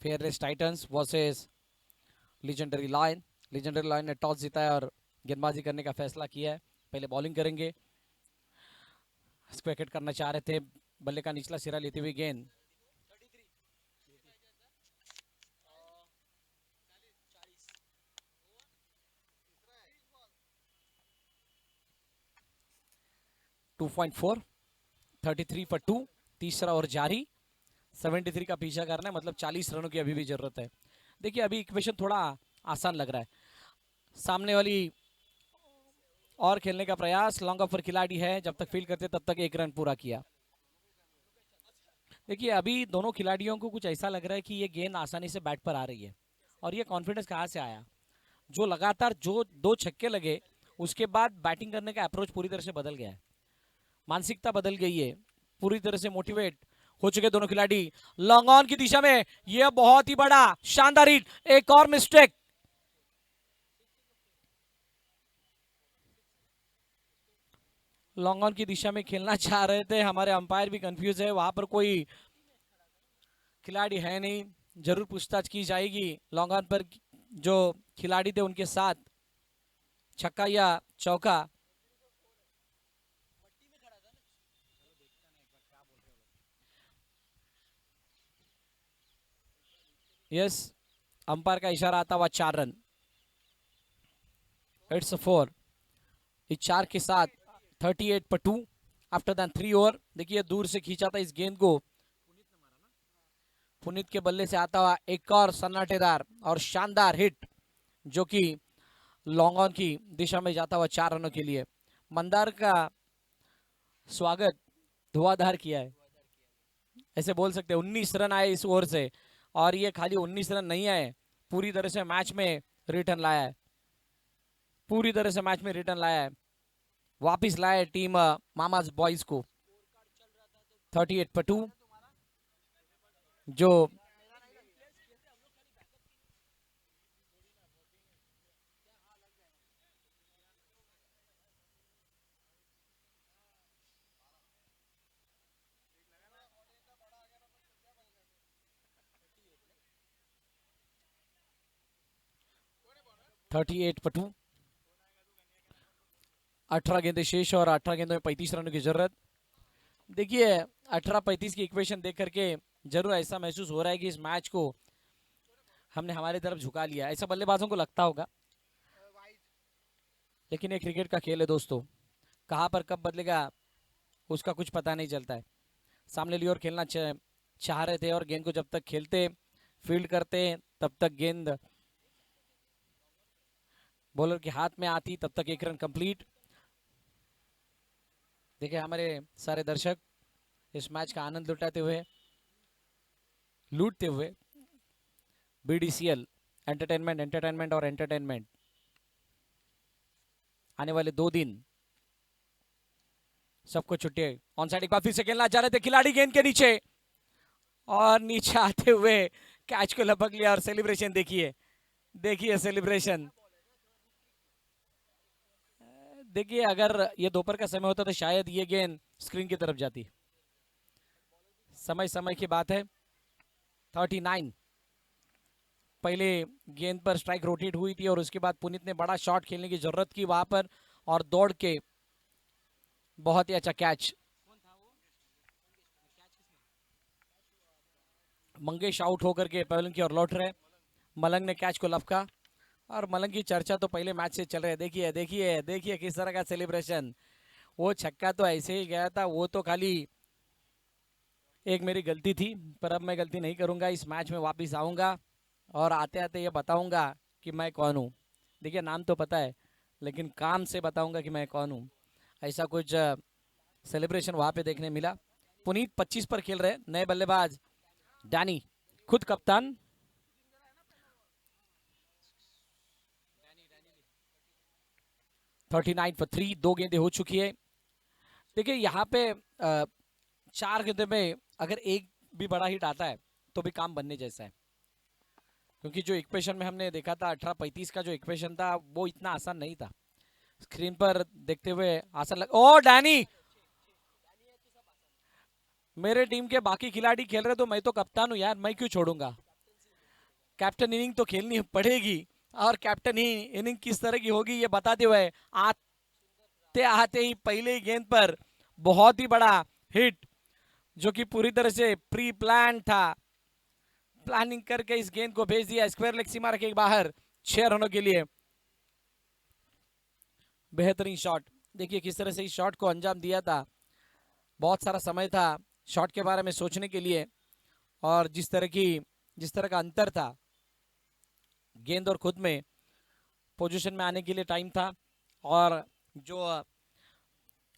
Fearless Titans versus Legendary Lion. Legendary Lion ने टॉस जीता है और गेंदबाजी करने का फैसला किया है। पहले बॉलिंग करेंगे। विकेट करना चाह रहे थे, बल्ले का निचला सिरा लेती हुई गेंद। टू 33 फॉर 2, तीसरा और जारी। 73 का पीछा करना है, मतलब 40 रनों की अभी भी जरूरत है। देखिए अभी इक्वेशन थोड़ा आसान लग रहा है। सामने वाली और खेलने का प्रयास, लॉन्ग ऑफ पर खिलाड़ी है, जब तक फील्ड करते तब तक 1 रन पूरा किया। देखिए अभी दोनों खिलाड़ियों को कुछ ऐसा लग रहा है कि ये गेंद आसानी से बैट पर आ रही है। और ये कॉन्फिडेंस कहाँ से आया? जो लगातार जो 2 छक्के लगे उसके बाद बैटिंग करने का अप्रोच पूरी तरह से बदल गया है, मानसिकता बदल गई है, पूरी तरह से मोटिवेट हो चुके दोनों खिलाड़ी। लॉन्ग ऑन की दिशा में यह बहुत ही बड़ा शानदार हिट, एक और मिस्टेक। लॉन्ग ऑन की दिशा में खेलना चाह रहे थे, हमारे अंपायर भी कंफ्यूज है, वहां पर कोई खिलाड़ी है नहीं। जरूर पूछताछ की जाएगी लॉन्ग ऑन पर जो खिलाड़ी थे उनके साथ, छक्का या चौका। यस, अंपायर का इशारा आता हुआ 4 रन। इट्स 4। इस 4 के साथ 38 पर 2 आफ्टर दैन 3 ओवर। देखिए दूर से खींचा था इस गेंद को, पुनीत के बल्ले से आता हुआ एक और सन्नाटेदार और शानदार हिट, जो कि लॉन्ग ऑन की दिशा में जाता हुआ 4 रनों के लिए। मंदार का स्वागत धुआंधार किया है, ऐसे बोल सकते हैं। 19 रन आए इस ओवर से, और ये खाली 19 रन नहीं आए, पूरी तरह से मैच में रिटर्न लाया है, पूरी तरह से मैच में रिटर्न लाया है, वापिस लाया है टीम मामाज बॉयज को। 38 पर 2 जो (38 पर 2), 18 गेंदें शेष और 18 गेंदों में 35 रनों की जरूरत। देखिए 18-35 की इक्वेशन देख करके जरूर ऐसा महसूस हो रहा है कि इस मैच को हमने हमारी तरफ झुका लिया, ऐसा बल्लेबाजों को लगता होगा। लेकिन ये क्रिकेट का खेल है दोस्तों, कहां पर कब बदलेगा उसका कुछ पता नहीं चलता है। सामने लियोर खेलना चाह रहे थे, और गेंद को जब तक खेलते फील्ड करते तब तक गेंद बॉलर के हाथ में आती, तब तक 1 रन कंप्लीट। देखिए हमारे सारे दर्शक इस मैच का आनंद लूटते हुए BDCL एंटरटेनमेंट और एंटरटेनमेंट आने वाले 2 दिन सबको छुट्टी। ऑन साइड काफी से खेलना चाह रहे थे खिलाड़ी, गेंद के नीचे और नीचे आते हुए कैच को लपक लिया। और सेलिब्रेशन देखिए सेलिब्रेशन। देखिए अगर ये दोपहर का समय होता तो शायद ये गेंद स्क्रीन की तरफ जाती। समय की बात है। 39 पहले गेंद पर स्ट्राइक रोटेट हुई थी, और उसके बाद पुनीत ने बड़ा शॉट खेलने की जरूरत की वहां पर, और दौड़ के बहुत ही अच्छा कैच। मंगेश आउट होकर के पवेलियन की ओर लौट रहे। मलंग ने कैच को लपका, और मलंग की चर्चा तो पहले मैच से चल रही है। देखिए किस तरह का सेलिब्रेशन। वो छक्का तो ऐसे ही गया था, वो तो खाली एक मेरी गलती थी, पर अब मैं गलती नहीं करूंगा। इस मैच में वापस आऊंगा और आते आते ये बताऊंगा कि मैं कौन हूं। देखिए नाम तो पता है, लेकिन काम से बताऊंगा कि मैं कौन हूँ। ऐसा कुछ सेलिब्रेशन वहां पे देखने मिला। पुनीत 25 पर खेल रहे नए बल्लेबाज डैनी, खुद कप्तान। थर्टी 39 for 3, 2 गेंदें हो चुकी है। देखिए यहाँ पे 4 गेंदे में अगर एक भी बड़ा हिट आता है तो भी काम बनने जैसा है, क्योंकि जो इक्वेशन में हमने देखा था 18-35 का जो इक्वेशन था वो इतना आसान नहीं था। स्क्रीन पर देखते हुए आसान लग, ओ डैनी, मेरे टीम के बाकी खिलाड़ी खेल रहे तो मैं तो कप्तान हूं यार, मैं क्यों छोड़ूंगा। कैप्टन इनिंग तो खेलनी पड़ेगी, और कैप्टन ही इनिंग किस तरह की होगी ये बताते हुए आते आते ही पहले ही गेंद पर बहुत ही बड़ा हिट, जो कि पूरी तरह से प्री प्लान था। प्लानिंग करके इस गेंद को भेज दिया स्क्वायर लेग सीमा रखे बाहर 6 रनों के लिए। बेहतरीन शॉट, देखिए किस तरह से इस शॉट को अंजाम दिया था। बहुत सारा समय था शॉट के बारे में सोचने के लिए, और जिस तरह का अंतर था गेंद और खुद में, पोजीशन में आने के लिए टाइम था, और जो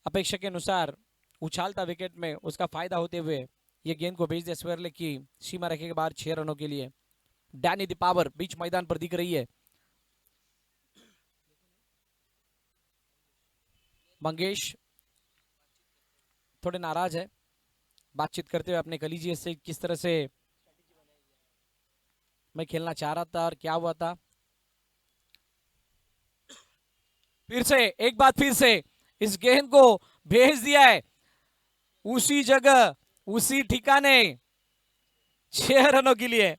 अपेक्षा के अनुसार उछाल था विकेट में उसका फायदा होते हुए ये गेंद को भेज दिया स्क्वायर लेग की सीमा रखे के बाहर 6 रनों के लिए। डैनी द पावर बीच मैदान पर दिख रही है। मंगेश थोड़े नाराज है, बातचीत करते हुए अपने कलीजिए से किस तरह से मैं खेलना चाह रहा था और क्या हुआ था। फिर से एक बार फिर से इस गेंद को भेज दिया है उसी जगह उसी ठिकाने 6 रनों के लिए।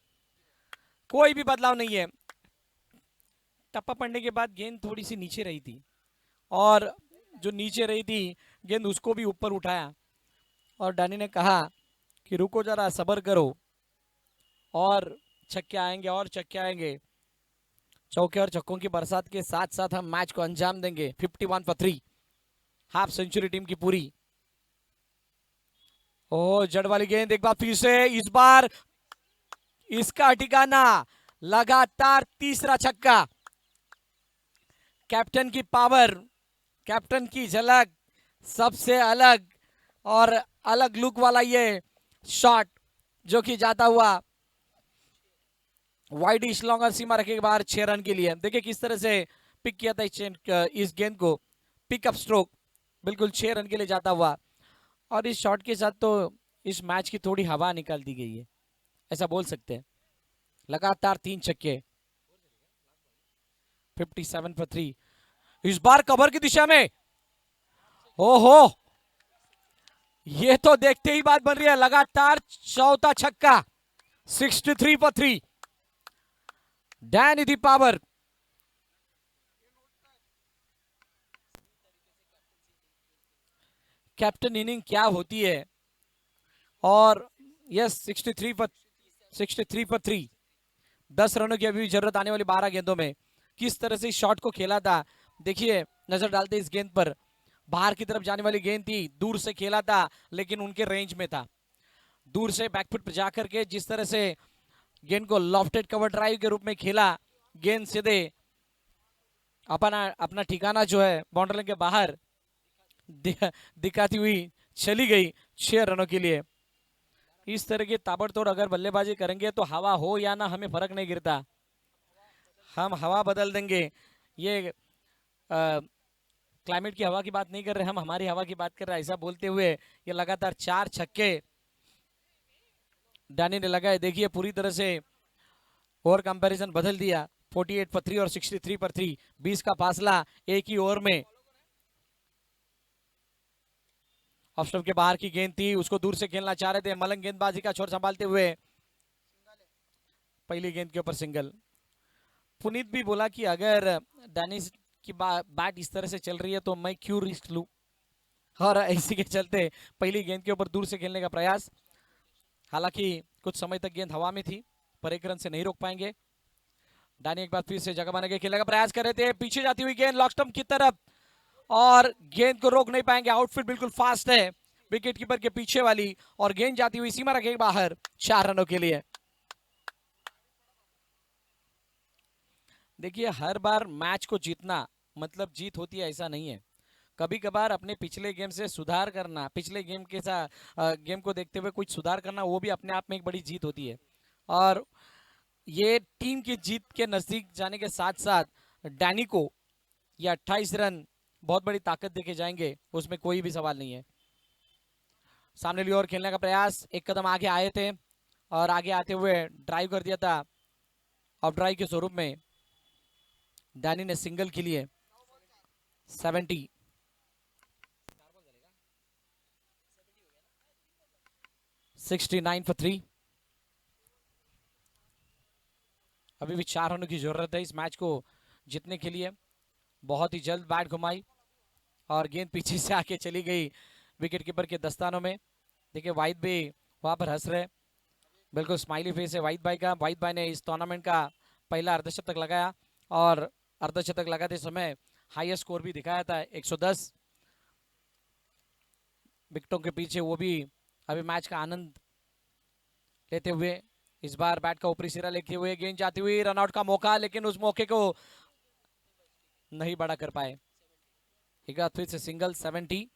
कोई भी बदलाव नहीं है। टप्पा पड़ने के बाद गेंद थोड़ी सी नीचे रही थी, और जो नीचे रही थी गेंद उसको भी ऊपर उठाया, और डैनी ने कहा कि रुको जरा सब्र करो, और छक्के आएंगे और छक्के आएंगे। चौके और छक्कों की बरसात के साथ साथ हम मैच को अंजाम देंगे। 51 for 3, हाफ सेंचुरी टीम की पूरी। ओ जड़ वाली गेंद एक बार फिर से, इस बार इसका ठिकाना, लगातार तीसरा छक्का। कैप्टन की पावर, कैप्टन की झलक, सबसे अलग और अलग लुक वाला ये शॉट, जो कि जाता हुआ वाइडिश लॉन्गर सीमा रखे के बाहर 6 रन के लिए। देखिए किस तरह से पिक किया था इस गेंद को, पिकअप स्ट्रोक बिल्कुल 6 रन के लिए जाता हुआ। और इस शॉट के साथ तो इस मैच की थोड़ी हवा निकाल दी गई है, ऐसा बोल सकते हैं। लगातार 3 छक्के। 57 for 3, इस बार कवर की दिशा में। ओहो, ये तो देखते ही बात बन रही है। लगातार चौथा छक्का। 63 for 3, Danny the power. Captain inning क्या होती है। और यस 63 for 3, 10 रनों की अभी भी जरूरत आने वाली 12 गेंदों में। किस तरह से इस शॉट को खेला था देखिए, नजर डालते इस गेंद पर। बाहर की तरफ जाने वाली गेंद थी, दूर से खेला था लेकिन उनके रेंज में था। दूर से बैकफुट पर जाकर के जिस तरह से गेंद को लॉफ्टेड कवर ड्राइव के रूप में खेला, गेंद सीधे अपना ठिकाना जो है बाउंड्री लाइन के बाहर दिखाती हुई चली गई 6 रनों के लिए। इस तरह की ताबड़तोड़ अगर बल्लेबाजी करेंगे तो हवा हो या ना हमें फर्क नहीं गिरता, हम हवा बदल देंगे। ये क्लाइमेट की हवा की बात नहीं कर रहे, हम हमारी हवा की बात कर रहे हैं। ऐसा बोलते हुए ये लगातार 4 छक्के डैनी ने लगाए। देखिए पूरी तरह से ओवर कंपैरिजन बदल दिया। 48 for 3 और 63 for 3, 20 का फासला एक ही ओवर में। ऑफ स्टंप के बाहर की गेंद थी, उसको दूर से खेलना चाह रहे थे। मलंग गेंदबाजी का छोर संभालते हुए पहली गेंद के ऊपर सिंगल। पुनीत भी बोला कि अगर डैनी की बैट इस तरह से चल रही है तो मैं क्यों रिस्क लूं, और इसी के चलते पहली गेंद के ऊपर दूर से खेलने का प्रयास। हालांकि कुछ समय तक गेंद हवा में थी, पर एक रन से नहीं रोक पाएंगे। डैनी एक बार फिर से जगह बना के खेलने का प्रयास कर रहे थे। पीछे जाती हुई गेंद लॉन्ग स्टंप की तरफ, और गेंद को रोक नहीं पाएंगे। आउटफील्ड बिल्कुल फास्ट है विकेट कीपर के पीछे वाली, और गेंद जाती हुई सीमा रखे बाहर 4 रनों के लिए। देखिए हर बार मैच को जीतना मतलब जीत होती है ऐसा नहीं है। कभी कभार अपने पिछले गेम से सुधार करना, पिछले गेम के साथ गेम को देखते हुए कुछ सुधार करना, वो भी अपने आप में एक बड़ी जीत होती है। और ये टीम की जीत के नजदीक जाने के साथ साथ डैनी को ये 28 रन बहुत बड़ी ताकत देके जाएंगे, उसमें कोई भी सवाल नहीं है। सामने ली ओर खेलने का प्रयास, एक कदम आगे आए थे और आगे आते हुए ड्राइव कर दिया था ऑफ ड्राइव के स्वरूप में। डैनी ने सिंगल के लिए 70 69 for 3। अभी भी 4 रनों की जरूरत है इस मैच को जीतने के लिए। बहुत ही जल्द बैट घुमाई और गेंद पीछे से आके चली गई विकेट कीपर के दस्तानों में। देखिए वाहिद भी वहां पर हंस रहे, बिल्कुल स्माइली फेस है वाहिद भाई का। वाहिद भाई ने इस टूर्नामेंट का पहला अर्धशतक लगाया और अर्धशतक लगाते समय हाईएस्ट स्कोर भी दिखाया था 110 विकेटों के पीछे। वो भी अभी मैच का आनंद लेते हुए इस बार बैट का ऊपरी सिरा लेते हुए गेंद जाती हुई, रनआउट का मौका, लेकिन उस मौके को नहीं बड़ा कर पाए। एक बार फिर से सिंगल 70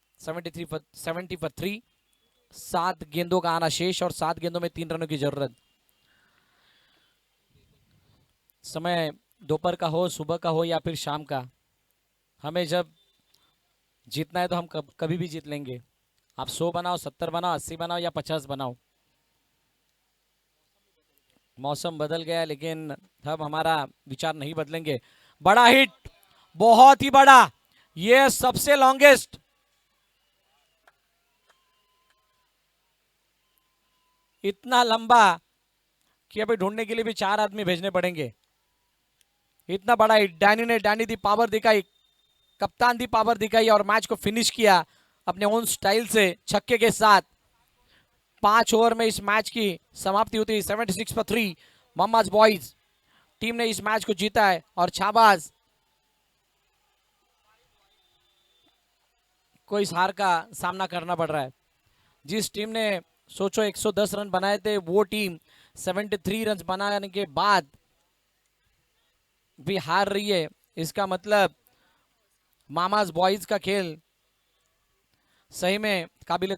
for 3। 7 गेंदों का आना शेष और 7 गेंदों में 3 रनों की जरूरत। समय दोपहर का हो, सुबह का हो या फिर शाम का, हमें जब जीतना है तो हम कभी भी जीत लेंगे। आप 100 बनाओ, 70 बनाओ, 80 बनाओ या 50 बनाओ। मौसम बदल गया लेकिन हम हमारा विचार नहीं बदलेंगे। बड़ा हिट, बहुत ही बड़ा, ये सबसे लॉन्गेस्ट, इतना लंबा कि अभी ढूंढने के लिए भी 4 आदमी भेजने पड़ेंगे। इतना बड़ा हिट डैनी दी पावर दिखाई, कप्तान दी पावर दिखाई और मैच को फिनिश किया अपने ओन स्टाइल से छक्के के साथ। 5 ओवर में इस मैच की समाप्ति होती है 76 for 3। मम्माज बॉयज टीम ने इस मैच को जीता है और शाबाश को इस हार का सामना करना पड़ रहा है। जिस टीम ने सोचो 110 रन बनाए थे, वो टीम 73 रन बनाने के बाद भी हार रही है। इसका मतलब मामाज बॉयज का खेल सही में काबिल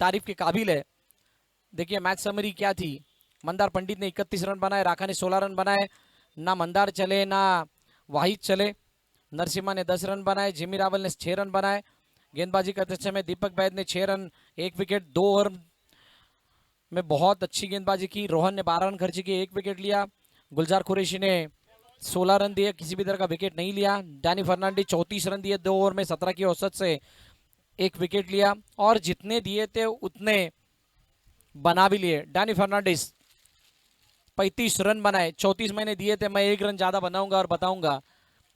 तारीफ के काबिल है। देखिए मैच समरी क्या थी। मंदार पंडित ने 31 रन बनाए, राखा ने 16 रन बनाए, ना मंदार चले ना वाहिद चले। नरसिम्हा ने 10 रन बनाए, जिमी रावल ने 6 रन बनाए। गेंदबाजी करते समय दीपक बैद ने 6 रन 1 विकेट, 2 ओवर में बहुत अच्छी गेंदबाजी की। रोहन ने 12 रन खर्च किए, 1 विकेट लिया। गुलजार कुरैशी ने 16 रन दिए, किसी भी तरह का विकेट नहीं लिया। डैनी फर्नांडिस 34 रन दिए, 2 ओवर में 17 की औसत से 1 विकेट लिया और जितने दिए थे उतने बना भी लिए। डैनी फर्नांडिस 35 रन बनाए, 34 मैंने दिए थे, मैं 1 रन ज्यादा बनाऊंगा और बताऊंगा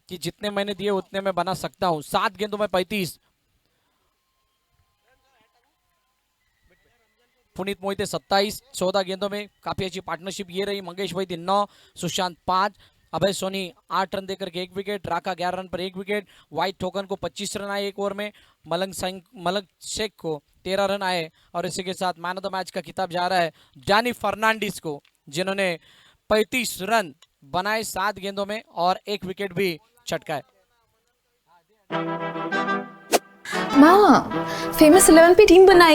कि जितने मैंने दिए उतने मैं बना सकता हूं। 7 गेंदों में 35। पुनीत मोहिते 27, 14 गेंदों में काफी अच्छी पार्टनरशिप ये रही। मंगेश वैद्य 9, सुशांत 5, अभय सोनी 8 रन देकर के 1 विकेट, राका 11 रन पर 1 विकेट। व्हाइट टोकन को 25 रन आए 1 ओवर में। मलंग शेख को 13 रन आए और इसी के साथ मैन ऑफ द मैच का खिताब जा रहा है डैनी फर्नांडिस को, जिन्होंने 35 रन बनाए 7 गेंदों में और 1 विकेट भी चटकाए। माँ, फेमस 11 पे टीम बनाई।